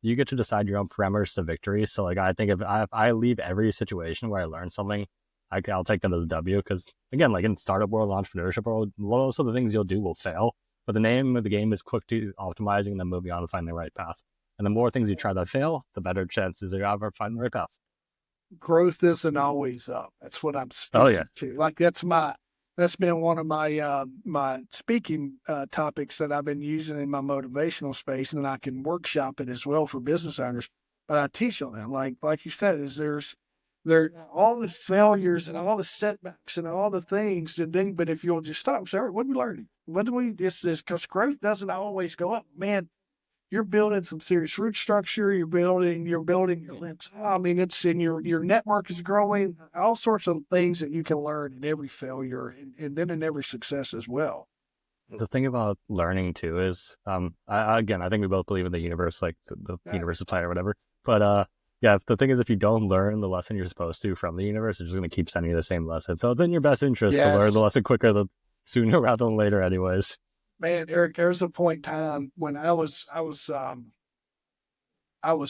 you get to decide your own parameters to victory. So like, I think if I leave every situation where I learn something, I'll take that as a W, because again, like in startup world, entrepreneurship world, most of the things you'll do will fail, but the name of the game is quickly optimizing and then moving on and finding the right path. And the more things you try that fail, the better chances you have of finding the right path. Growth isn't always up. That's what I'm speaking to. Like that's been one of my my speaking topics that I've been using in my motivational space, and I can workshop it as well for business owners. But I teach on them, like you said, there all the failures and all the setbacks and all the things, and then but if you'll just stop and say, all right, what are we learning? What do we? It's this because growth doesn't always go up, man. You're building some serious root structure. You're building your limbs. I mean, it's in your network is growing. All sorts of things that you can learn in every failure, and then in every success as well. The thing about learning too is, I think we both believe in the universe, like the universe is plan or whatever. But the thing is, if you don't learn the lesson you're supposed to from the universe, it's just going to keep sending you the same lesson. So it's in your best interest to learn the lesson quicker, sooner rather than later, anyways. Man, Eric, there's a point in time when I was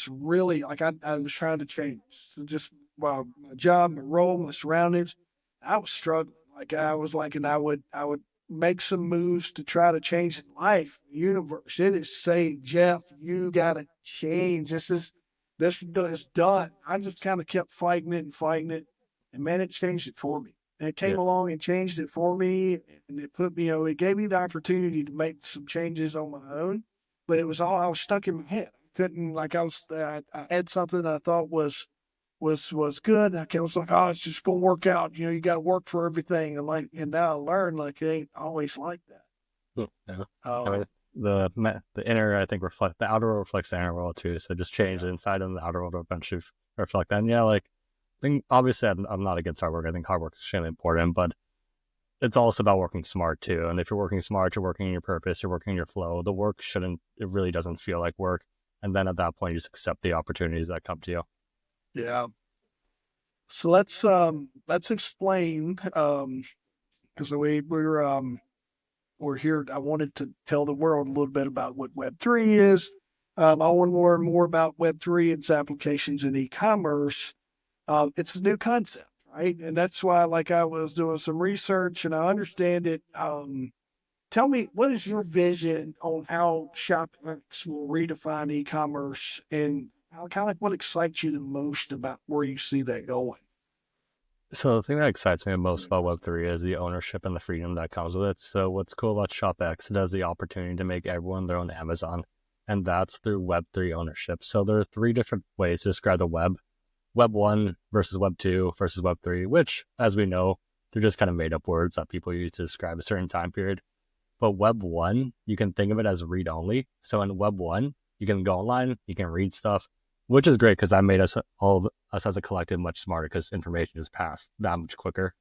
really like I was trying to change. So just my job, my role, my surroundings. I was struggling. Like I was like, and I would make some moves to try to change life, the universe. It is saying, Jeff, you gotta change. This is done. I just kind of kept fighting it, and man, it changed it for me. And it came along and changed it for me, and it put me, it gave me the opportunity to make some changes on my own. But it was all I was stuck in my head. I couldn't I had something I thought was good. I was like, oh, it's just gonna work out. You got to work for everything. And now I learned like it ain't always like that. I mean, the inner, I think, the outer world reflects the inner world too. So just change the inside and the outer world will eventually reflect that. And like, I think obviously I'm not against hard work. I think hard work is extremely important, but it's also about working smart too. And if you're working smart, you're working in your purpose, you're working in your flow. The work it really doesn't feel like work. And then at that point, you just accept the opportunities that come to you. Yeah. So let's explain, because we're here. I wanted to tell the world a little bit about what Web3 is. I want to learn more about Web3 and its applications in e-commerce. It's a new concept, right? And that's why, like, I was doing some research and I understand it. Tell me, what is your vision on how ShopEx will redefine e-commerce, and kind of like what excites you the most about where you see that going? So the thing that excites me most about Web3 is the ownership and the freedom that comes with it. So what's cool about ShopEx, it has the opportunity to make everyone their own Amazon. and that's through Web3 ownership. So there are three different ways to describe the web. Web 1 versus Web 2 versus Web 3, which, as we know, they're just kind of made up words that people use to describe a certain time period. But Web 1, you can think of it as read only. So in Web 1, you can go online, you can read stuff, which is great because that made us, all of us as a collective, much smarter because information is passed that much quicker.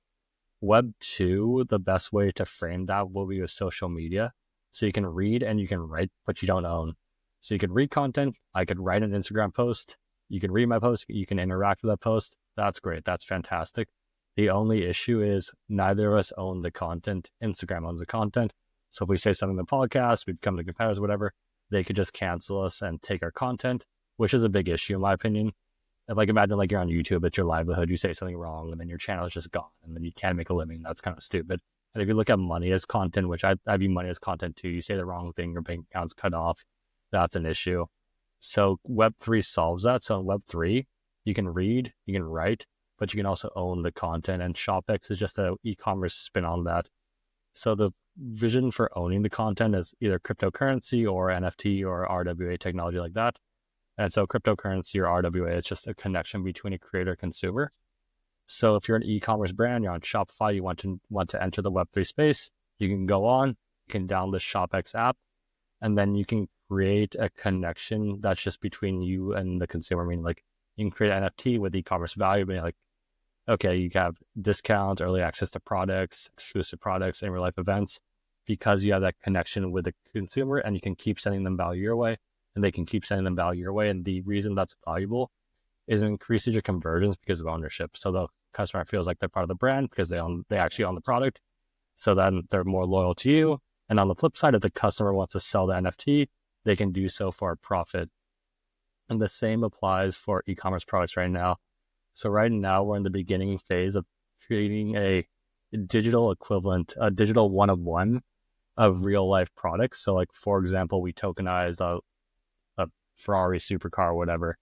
Web 2, the best way to frame that will be with social media. So you can read and you can write, but you don't own. So you can read content. I could write an Instagram post. You can read my post. You can interact with that post. That's great. That's fantastic. The only issue is neither of us own the content. Instagram owns the content. So if we say something in the podcast, we become the competitors, whatever, they could just cancel us and take our content, which is a big issue in my opinion. If like imagine like you're on YouTube, it's your livelihood, you say something wrong and then your channel is just gone and then you can't make a living. That's kind of stupid. And if you look at money as content, which I view money as content too, you say the wrong thing, your bank account's cut off. That's an issue. So Web3 solves that. So in Web3, you can read, you can write, but you can also own the content. And ShopEx is just an e-commerce spin on that. So the vision for owning the content is either cryptocurrency or NFT or RWA technology like that. And so cryptocurrency or RWA is just a connection between a creator and consumer. So if you're an e-commerce brand, you're on Shopify, you want to enter the Web3 space, you can go on, you can download the ShopEx app, and then you can create a connection that's just between you and the consumer. I mean, like you can create an NFT with e-commerce value, being like, okay, you have discounts, early access to products, exclusive products, in real life events, because you have that connection with the consumer and you can keep sending them value your way and they can keep sending them value your way. And the reason that's valuable is it increases your conversions because of ownership. So the customer feels like they're part of the brand because they actually own the product. So then they're more loyal to you. And on the flip side, if the customer wants to sell the NFT, they can do so for a profit. And the same applies for e-commerce products right now. So right now we're in the beginning phase of creating a digital equivalent, a digital one-of-one of real life products. So like, for example, we tokenized a Ferrari supercar or whatever.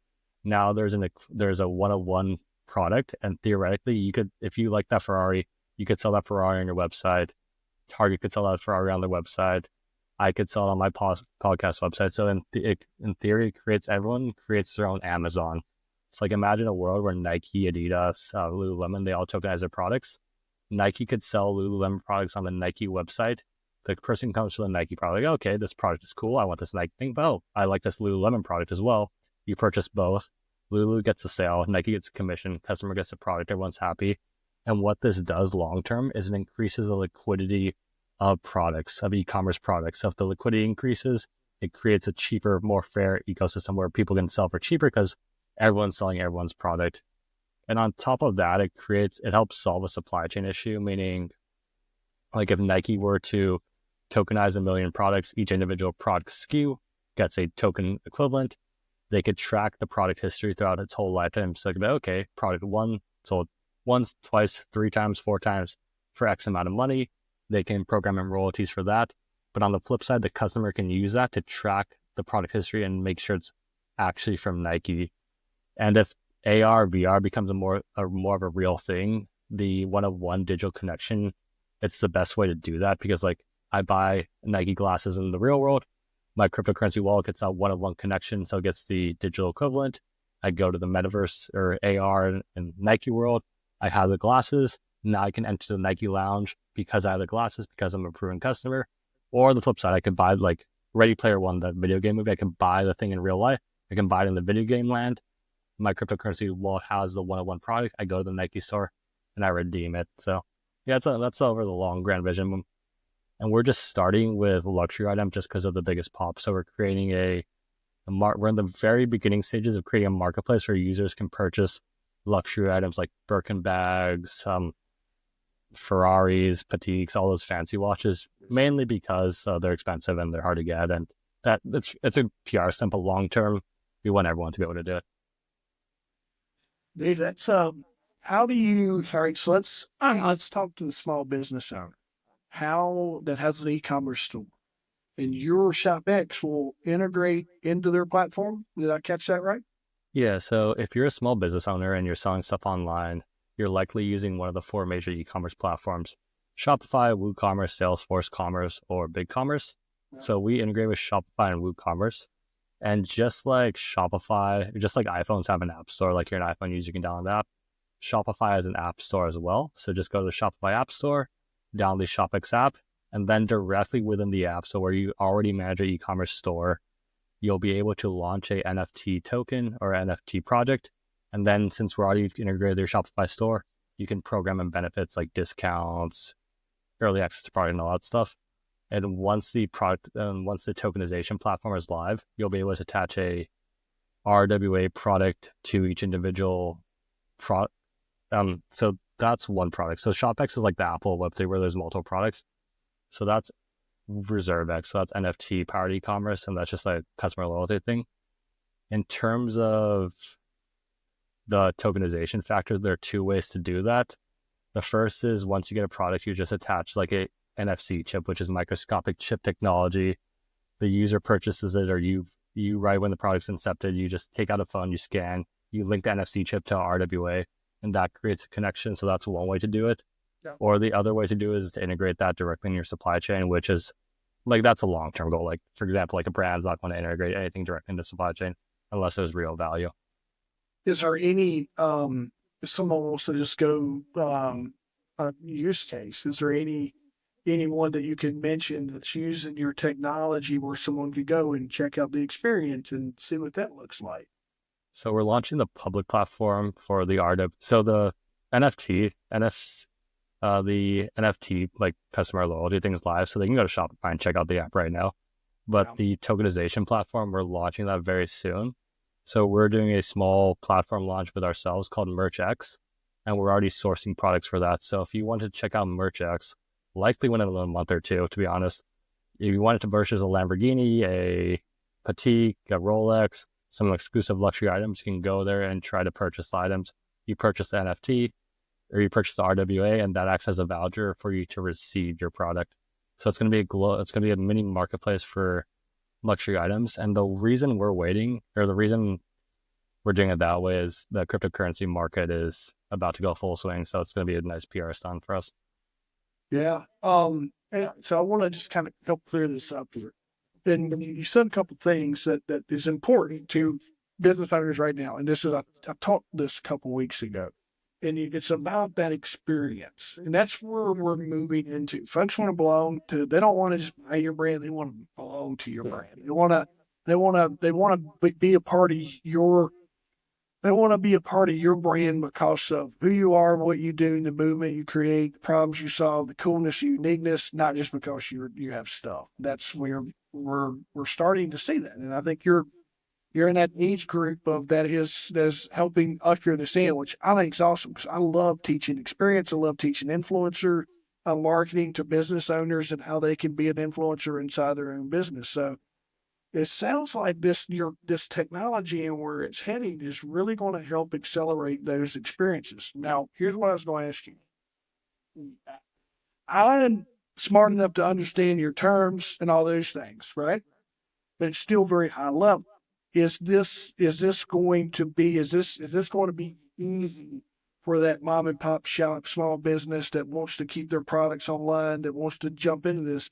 Now there's a one-of-one product, and theoretically you could, if you like that Ferrari, you could sell that Ferrari on your website. Target could sell that Ferrari on their website. I could sell it on my podcast website. So in theory, everyone creates their own Amazon. It's like, imagine a world where Nike, Adidas, Lululemon, they all tokenize their products. Nike could sell Lululemon products on the Nike website. The person comes to the Nike product, like, okay, this product is cool. I want this Nike thing, but oh, I like this Lululemon product as well. You purchase both. Lulu gets a sale, Nike gets a commission, customer gets a product, everyone's happy. And what this does long-term is it increases the liquidity of products, of e-commerce products. So if the liquidity increases, it creates a cheaper, more fair ecosystem where people can sell for cheaper because everyone's selling everyone's product. And on top of that, it helps solve a supply chain issue, meaning like if Nike were to tokenize 1 million products, each individual product SKU gets a token equivalent. They could track the product history throughout its whole lifetime. So it could be, okay, product 1 sold once, twice, 3 times, 4 times for X amount of money. They can program in royalties for that. But on the flip side, the customer can use that to track the product history and make sure it's actually from Nike. And if AR, VR becomes more of a real thing, the one-of-one digital connection, it's the best way to do that because like I buy Nike glasses in the real world, my cryptocurrency wallet gets that one-of-one connection, so it gets the digital equivalent. I go to the metaverse or AR in Nike world, I have the glasses, now I can enter the Nike lounge because I have the glasses because I'm a proven customer. Or the flip side, I could buy like Ready Player One, the video game movie, I can buy the thing in real life, I can buy it in the video game land. My cryptocurrency wallet has the one-of-one product. I go to the Nike store and I redeem it. So yeah, that's over the long grand vision. And we're just starting with luxury items just because of the biggest pop. So we're creating we're in the very beginning stages of creating a marketplace where users can purchase luxury items like Birkin bags, Ferraris, Petites, all those fancy watches, mainly because they're expensive and they're hard to get. And that it's a PR simple long term. We want everyone to be able to do it. Dude, that's how do you? All right, so let's talk to the small business owner. How that has an e-commerce store, and your ShopEx will integrate into their platform. Did I catch that right? Yeah. So if you're a small business owner and you're selling stuff online, you're likely using one of the 4 major e-commerce platforms: Shopify, WooCommerce, Salesforce Commerce, or BigCommerce. So we integrate with Shopify and WooCommerce. And just like Shopify, just like iPhones have an app store, like you're an iPhone user, you can download the app. Shopify has an app store as well. So just go to the Shopify app store, download the ShopEx app, and then directly within the app, so where you already manage an e-commerce store, you'll be able to launch a NFT token or NFT project. And then since we're already integrated your Shopify store, you can program in benefits like discounts, early access to product, and all that stuff. And once the tokenization platform is live, you'll be able to attach a RWA product to each individual product. So that's one product. So ShopEx is like the Apple Web3 where there's multiple products. So that's ReserveX. So that's NFT powered e-commerce, and that's just like customer loyalty thing. In terms of the tokenization factor, there are two ways to do that. The first is once you get a product, you just attach like a NFC chip, which is microscopic chip technology. The user purchases it, or you right when the product's incepted, you just take out a phone, you scan, you link the NFC chip to RWA, and that creates a connection. So that's one way to do it. Yeah. Or the other way to do it is to integrate that directly in your supply chain, which is like, that's a long-term goal. Like, for example, like a brand's not going to integrate anything directly into supply chain unless there's real value. Is there any, if someone wants to just go use case, is there anyone that you can mention that's using your technology where someone could go and check out the experience and see what that looks like? So we're launching the public platform for the RW. So the NFT like customer loyalty thing is live, so they can go to Shopify and check out the app right now. But the tokenization platform, we're launching that very soon. So we're doing a small platform launch with ourselves called MerchX, and we're already sourcing products for that. So if you want to check out MerchX, likely within a month or two, to be honest, if you wanted to purchase a Lamborghini, a Patek, a Rolex, some exclusive luxury items, you can go there and try to purchase the items. You purchase the NFT or you purchase the RWA, and that acts as a voucher for you to receive your product. So it's going to be a mini marketplace for luxury items. And the reason we're waiting, or the reason we're doing it that way, is the cryptocurrency market is about to go full swing. So it's going to be a nice PR stunt for us. Yeah. And so I want to just kind of help clear this up here. And you said a couple of things that is important to business owners right now. And this is, I talked this a couple of weeks ago, and it's about that experience. And that's where we're moving into. Folks want to belong to, they don't want to just buy your brand. They want to belong to your brand. They want to be a part of your, they want to be a part of your brand because of who you are, what you do, the movement you create, the problems you solve, the coolness, uniqueness, not just because you have stuff. That's where we're starting to see that. And I think you're in that age group of that's helping usher this in, which I think is awesome because I love teaching experience. I love teaching influencer marketing to business owners and how they can be an influencer inside their own business. So it sounds like this technology and where it's heading is really going to help accelerate those experiences. Now, here's what I was going to ask you. I'm smart enough to understand your terms and all those things, right? But it's still very high level. Is this going to be easy for that mom and pop shop small business that wants to keep their products online, that wants to jump into this?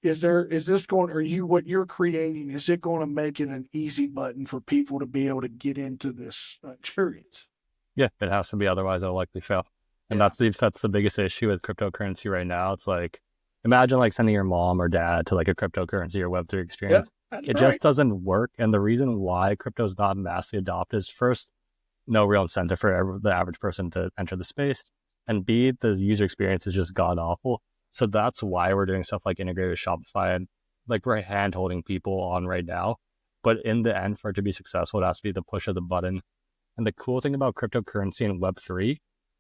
What you're creating, is it going to make it an easy button for people to be able to get into this experience? Yeah, it has to be. Otherwise, it'll likely fail. And that's the biggest issue with cryptocurrency right now. It's like, imagine like sending your mom or dad to like a cryptocurrency or Web3 experience. It just doesn't work. And the reason why crypto is not massively adopted is, first, no real incentive for the average person to enter the space. And B, the user experience is just god awful. So that's why we're doing stuff like integrated with Shopify, and like we're hand holding people on right now. But in the end, for it to be successful, it has to be the push of the button. And the cool thing about cryptocurrency and Web3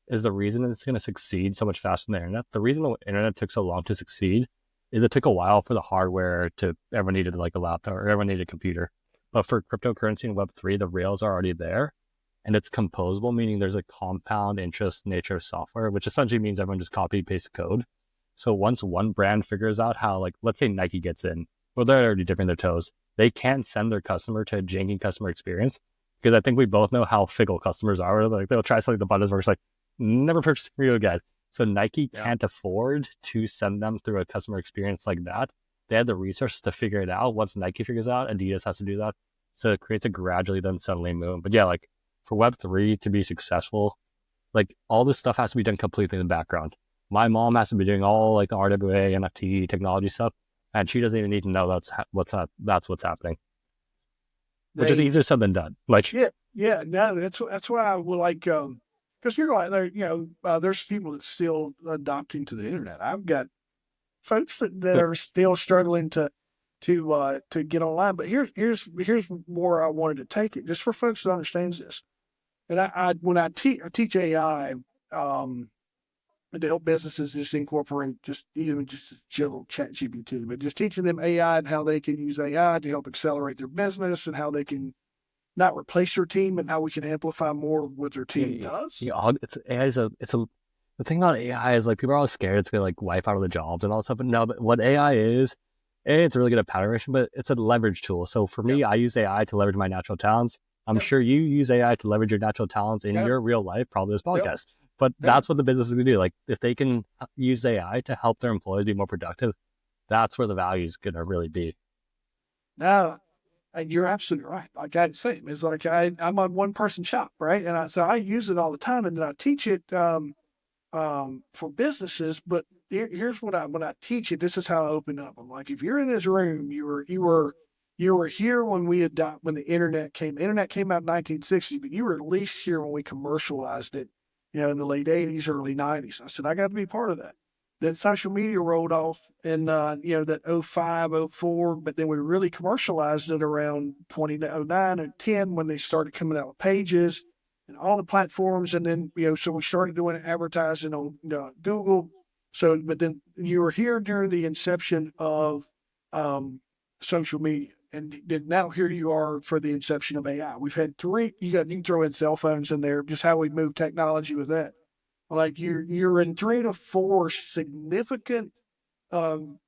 is the reason it's going to succeed so much faster than the internet. The reason the internet took so long to succeed is it took a while for the hardware to, everyone needed like a laptop or everyone needed a computer. But for cryptocurrency and Web3, the rails are already there, and it's composable, meaning there's a compound interest nature of software, which essentially means everyone just copy paste code. So once one brand figures out how, like, let's say Nike gets in, well, they're already dipping their toes. They can't send their customer to a janky customer experience, because I think we both know how fickle customers are. Like, they'll try something the buttons where it's like, never purchase for you again. So Nike can't afford to send them through a customer experience like that. They had the resources to figure it out. Once Nike figures out, Adidas has to do that. So it creates a gradually then suddenly move. But yeah, like for Web3 to be successful, like all this stuff has to be done completely in the background. My mom has to be doing all like the RWA, NFT, technology stuff, and she doesn't even need to know what's happening, which is easier said than done. Like, no, that's why I would like, because you're like, there's people that still adopting to the internet. I've got folks that are still struggling to get online. But here's where I wanted to take it, just for folks that understands this. And when I teach AI, to help businesses just incorporate even just general chat GPT, but just teaching them AI and how they can use AI to help accelerate their business and how they can not replace their team and how we can amplify more what their team does. The thing about AI is like people are always scared it's gonna like wipe out all the jobs and all that stuff. But no, but what AI is, it's really good at pattern recognition, but it's a leverage tool. So for me, I use AI to leverage my natural talents. I'm sure you use AI to leverage your natural talents in your real life, probably this podcast. But that's what the business is going to do. Like if they can use AI to help their employees be more productive, that's where the value is going to really be. No, you're absolutely right. Like I say, it's like I'm a one-person shop, right? And so I use it all the time, and then I teach it for businesses. But here's when I teach it. This is how I open up. I'm like, if you're in this room, you were here when when the internet came. The internet came out in 1960, but you were at least here when we commercialized it, in the late 80s, early 90s. I said, I got to be part of that. Then social media rolled off in, that 05, 04, but then we really commercialized it around 2009 and 10 when they started coming out with pages and all the platforms. And then, so we started doing advertising on Google. So, but then you were here during the inception of social media. And now here you are for the inception of AI. We've had three. You can throw in cell phones in there. Just how we move technology with that. Like you're in 3 to 4 significant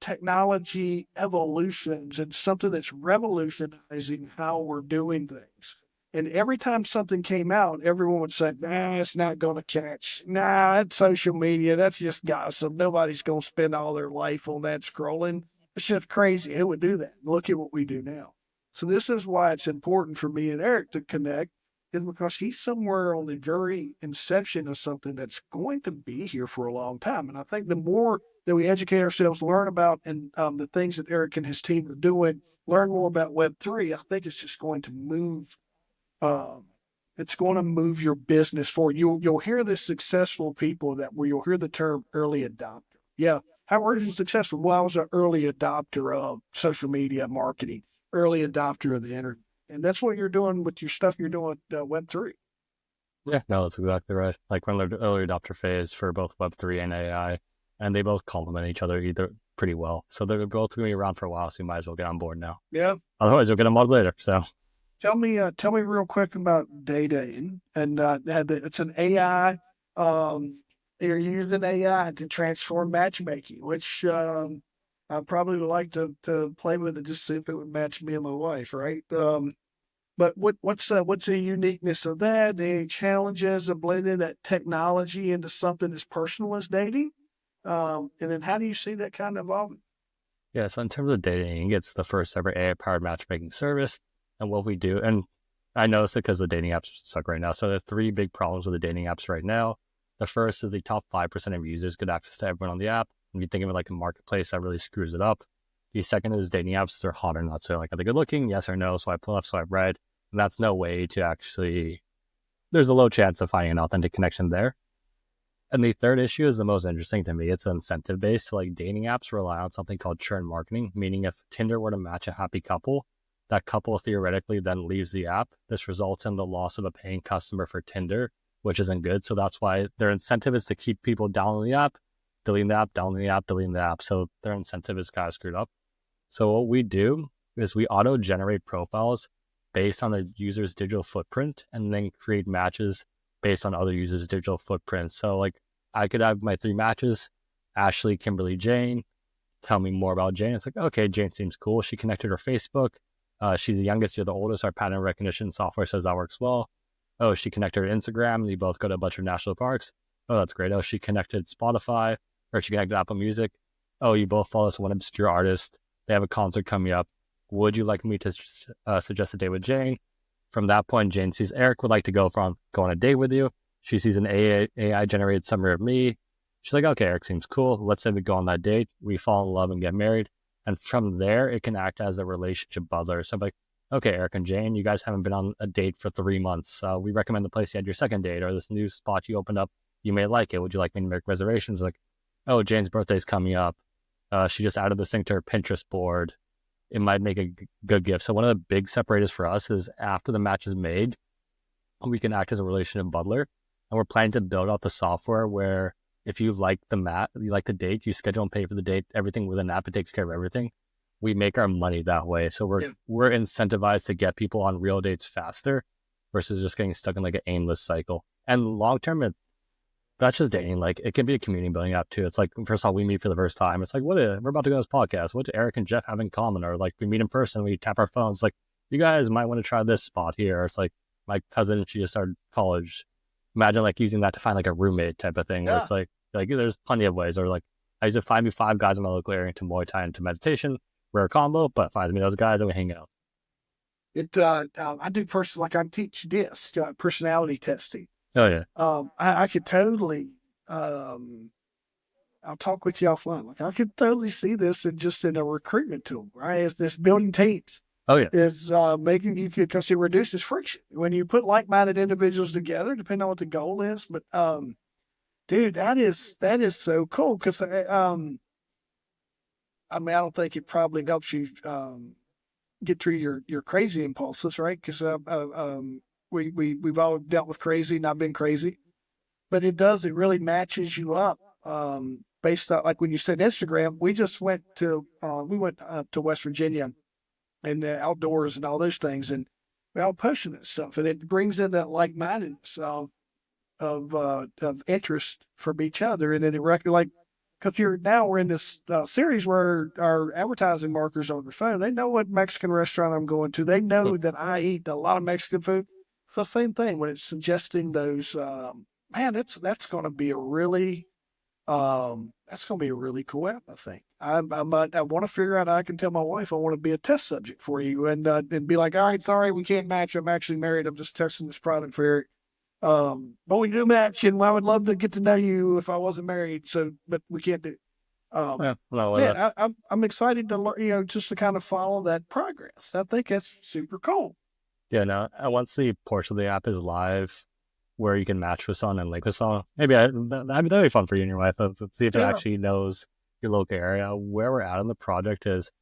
technology evolutions and something that's revolutionizing how we're doing things. And every time something came out, everyone would say, "Nah, it's not going to catch. Nah, that's social media. That's just gossip. Nobody's going to spend all their life on that scrolling. It's just crazy. Who would do that? Look at what we do now." So this is why it's important for me and Eric to connect, is because he's somewhere on the very inception of something that's going to be here for a long time. And I think the more that we educate ourselves, learn about and the things that Eric and his team are doing, learn more about Web3, I think it's just going to move. It's going to move your business forward. You'll hear the successful people where you'll hear the term early adopter. Yeah. How were you successful? Well, I was an early adopter of social media marketing, early adopter of the internet. And that's what you're doing with your stuff you're doing with Web3. Yeah, no, that's exactly right. Like when the early adopter phase for both Web3 and AI, and they both complement each other either pretty well. So they're both going to be around for a while, so you might as well get on board now. Yeah. Otherwise, you'll get them on later. So tell me real quick about DayDay. And it's an AI. You're using AI to transform matchmaking, which I probably would like to play with it just see if it would match me and my wife, right? But what's the uniqueness of that? Any challenges of blending that technology into something as personal as dating? And then how do you see that kind of evolving? Yeah, so in terms of dating, it's the first ever AI-powered matchmaking service. And what we do, and I noticed it because the dating apps suck right now. So there are 3 big problems with the dating apps right now. The first is the top 5% of users get access to everyone on the app. If you think of it like a marketplace, that really screws it up. The second is dating apps, they're hot or not. So like, are they good looking? Yes or no? Swipe left, swipe right. And that's no way to actually, there's a low chance of finding an authentic connection there. And the third issue is the most interesting to me. It's incentive based. So like dating apps rely on something called churn marketing, meaning if Tinder were to match a happy couple, that couple theoretically then leaves the app. This results in the loss of a paying customer for Tinder, which isn't good. So that's why their incentive is to keep people downloading the app, deleting the app, downloading the app, deleting the app. So their incentive is kind of screwed up. So what we do is we auto-generate profiles based on the user's digital footprint and then create matches based on other users' digital footprints. So like I could have my 3 matches, Ashley, Kimberly, Jane. Tell me more about Jane. It's like, okay, Jane seems cool. She connected her Facebook. She's the youngest, you're the oldest. Our pattern recognition software says that works well. Oh, she connected her Instagram. And you both go to a bunch of national parks. Oh, that's great. Oh, she connected Spotify, or she connected Apple Music. Oh, you both follow one obscure artist. They have a concert coming up. would you like me to suggest a date with Jane? From that point, Jane sees Eric would like to go on a date with you. She sees an AI generated summary of me. She's like, okay, Eric seems cool. Let's say we go on that date. We fall in love and get married. And from there, it can act as a relationship butler. So I'm like, okay, Eric and Jane, you guys haven't been on a date for 3 months. We recommend the place you had your second date, or this new spot you opened up. You may like it. Would you like me to make reservations? Like, oh, Jane's birthday's coming up. She just added this thing to her Pinterest board. It might make a good gift. So one of the big separators for us is after the match is made, we can act as a relationship butler. And we're planning to build out the software where if you like the date, you schedule and pay for the date, everything with an app, it takes care of everything. We make our money that way. So we're incentivized to get people on real dates faster versus just getting stuck in like an aimless cycle. And long term, that's just dating. Like, it can be a community building app too. It's like, first of all, we meet for the first time. It's like, we're about to go on this podcast. What do Eric and Jeff have in common? Or like, we meet in person, we tap our phones. Like, you guys might want to try this spot here. Or it's like, my cousin, she just started college. Imagine like using that to find like a roommate type of thing. Where it's like there's plenty of ways. Or like, I used to find me 5 guys in my local area into Muay Thai and to meditation. Rare combo, but finds me those guys and we hang out. I do I teach DISC, personality testing. Oh yeah. I could totally, I'll talk with you offline. Like, I could totally see this in a recruitment tool, right? It's this building teams. Oh yeah. Is making you, because it reduces friction when you put like-minded individuals together, depending on what the goal is. But dude, that is so cool, because I mean, I don't think it probably helps you get through your crazy impulses, right? Because we've all dealt with crazy, not been crazy, but it really matches you up based on, like when you said Instagram. We just went to West Virginia and the outdoors and all those things, and we all posting that stuff, and it brings in that like-mindedness of interest from each other, and then because we're in this series where our advertising markers on the phone, they know what Mexican restaurant I'm going to. They know that I eat a lot of Mexican food. It's the same thing when it's suggesting those. Man, that's going to be a really cool app, I think. I want to figure out how I can tell my wife I want to be a test subject for you, and be like, all right, sorry, we can't match. I'm actually married. I'm just testing this product for Eric. But we do match, and I would love to get to know you if I wasn't married. So, but we can't do. I'm excited to learn, just to kind of follow that progress. I think that's super cool. Yeah, no. Once the portion of the app is live, where you can match with someone and link with someone, maybe that'd be fun for you and your wife. Let's see if it actually knows your local area. Where we're at on the project is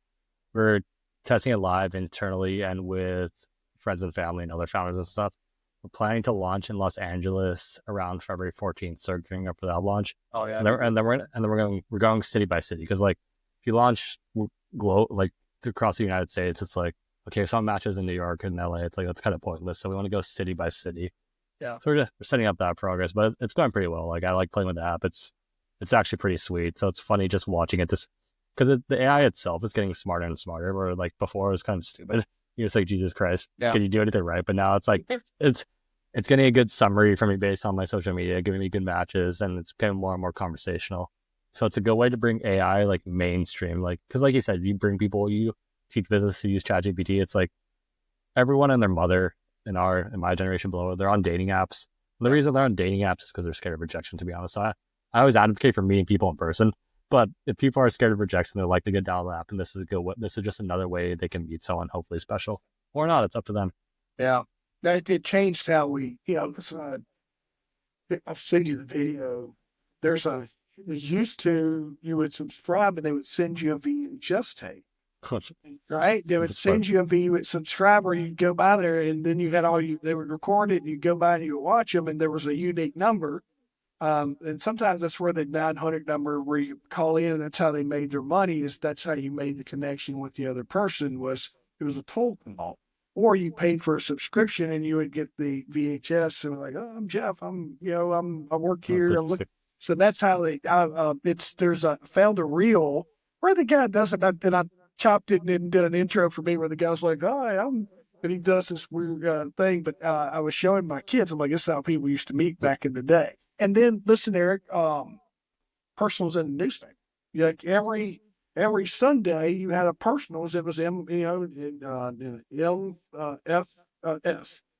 we're testing it live internally and with friends and family and other founders and stuff. We're planning to launch in Los Angeles around February 14th, so gearing up for that launch. Oh yeah, and then we're going city by city, because like if you launch like across the United States, it's like, okay, some matches in New York and LA, it's like that's kind of pointless. So we want to go city by city. Yeah. So we're setting up that progress, but it's going pretty well. Like, I like playing with the app. It's actually pretty sweet. So it's funny just watching it, because the AI itself is getting smarter and smarter. Where like before it was kind of stupid. You just like, Jesus Christ, can you do anything right? But now it's like it's getting a good summary for me based on my social media, giving me good matches, and it's getting more and more conversational. So it's a good way to bring AI like mainstream, like, because like you said, you bring people, you teach business to use ChatGPT. It's like everyone and their mother in my generation below, they're on dating apps. And the reason they're on dating apps is because they're scared of rejection, to be honest. So I always advocate for meeting people in person, but if people are scared of rejection, they're likely to get down the app, and this is just another way they can meet someone hopefully special, or not. It's up to them. Yeah. It changed how we, I've seen you the video. You would subscribe and they would send you a VHS tape, right? They would send you you would subscribe, or you'd go by there, and then they would record it, and you'd go by and you would watch them, and there was a unique number. And sometimes that's where the 900 number, where you call in, and that's how they made their money, that's how you made the connection with the other person, it was a toll call. Or you paid for a subscription and you would get the VHS, and like, oh, I'm Jeff. I work here. So that's how they. Found a reel where the guy does it, and I chopped it and did an intro for me where the guy's like, "Hi, and he does this weird thing." But I was showing my kids. I'm like, this is how people used to meet back in the day. And then listen, Eric, personals in the newspaper. Like every Sunday you had a personals that was MFS,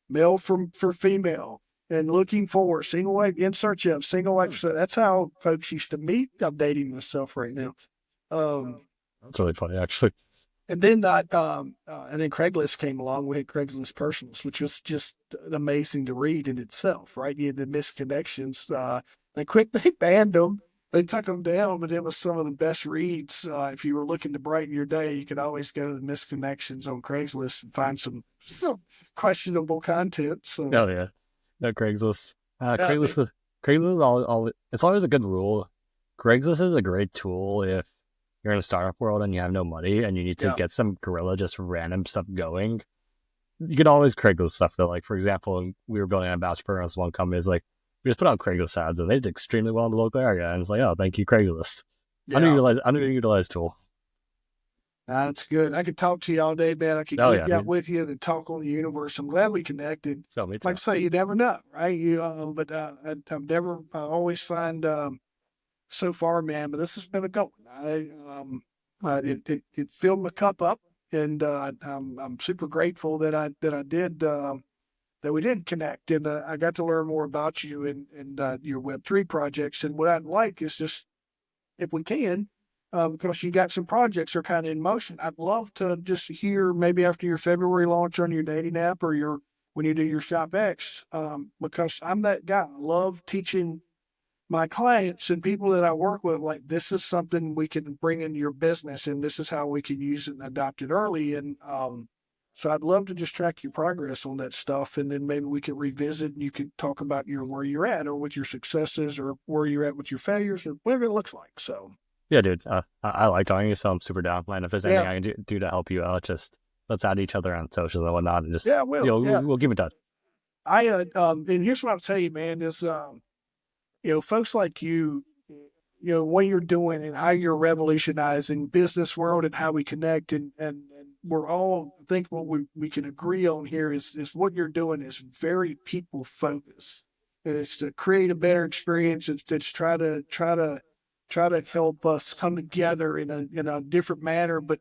male for female, and looking for single wife, in search of single wife. So that's how folks used to meet. I'm dating myself right now. That's really funny, actually. And then and then Craigslist came along. We had Craigslist personals, which was just amazing to read in itself, right? You had the misconnections. They banned them. They took them down, but it was some of the best reads. If you were looking to brighten your day, you could always go to the misconnections on Craigslist and find some questionable content. So, Oh yeah, no Craigslist. uh, Craigslist is all. It's always a good rule. Craigslist is a great tool if you're in a startup world and you have no money and you need to yeah, get some guerrilla, just random stuff going. You can always Craigslist stuff though. Like for example, we were building an ambassador program. One company is like, we just put out Craigslist ads and they did extremely well in the local area. And it's like, oh, thank you, Craigslist. yeah. Underutilized tool. That's good. I could talk to you all day, man. I could Oh geek yeah, out with you and talk on the universe. I'm glad we connected. so me too. Like I say, you never know, right? I've never, I always find, so far, man, but this has been a good one. It filled my cup up, and I'm super grateful that we did connect, and I got to learn more about you and your Web3 projects. And what I'd like is just, if we can, because you got some projects that are kind of in motion, I'd love to just hear maybe after your February launch on your dating app or when you do your ShopEx, because I'm that guy. I love teaching my clients and people that I work with, like, this is something we can bring into your business and this is how we can use it and adopt it early. And so I'd love to just track your progress on that stuff. And then maybe we could revisit and you could talk about where you're at or with your successes or where you're at with your failures or whatever it looks like. So Yeah, dude. I like talking to you, so I'm super down. And if there's anything yeah, I can do to help you out, just let's add each other on socials and whatnot, and just yeah, well, yeah. we'll keep in touch. And here's what I'll tell you, man, is folks like what you're doing and how you're revolutionizing business world and how we connect and we're all, I think what we can agree on here is what you're doing is very people focused. And it's to create a better experience. It's try to help us come together in a different manner, but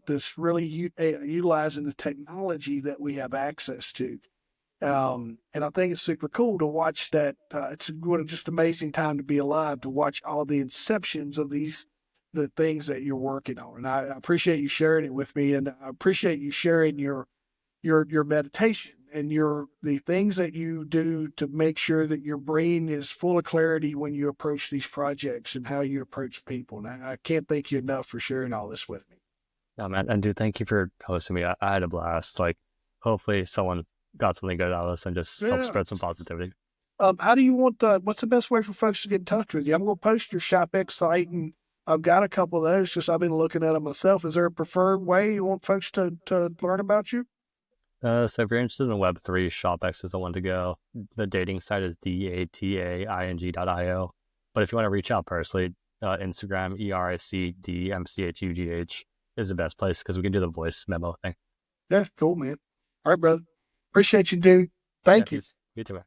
this really utilizing the technology that we have access to. And I think it's super cool to watch that. It's what a just amazing time to be alive, to watch all the inceptions of the things that you're working on. And I appreciate you sharing it with me. And I appreciate you sharing your meditation and the things that you do to make sure that your brain is full of clarity when you approach these projects and how you approach people. And I can't thank you enough for sharing all this with me. Yeah, man. And dude, thank you for hosting me. I had a blast. Like, hopefully someone got something good out of this and just help spread some positivity. How do you want what's the best way for folks to get in touch with you? I'm going to post your ShopEx site, and I've got a couple of those just I've been looking at them myself. Is there a preferred way you want folks to learn about you? So if you're interested in Web3, ShopEx is the one to go. The dating site is dataing.io. But if you want to reach out personally, Instagram, ERICDMCHUGH is the best place because we can do the voice memo thing. Yeah, cool, man. All right, brother. Appreciate you, dude. Thank you. You too, man.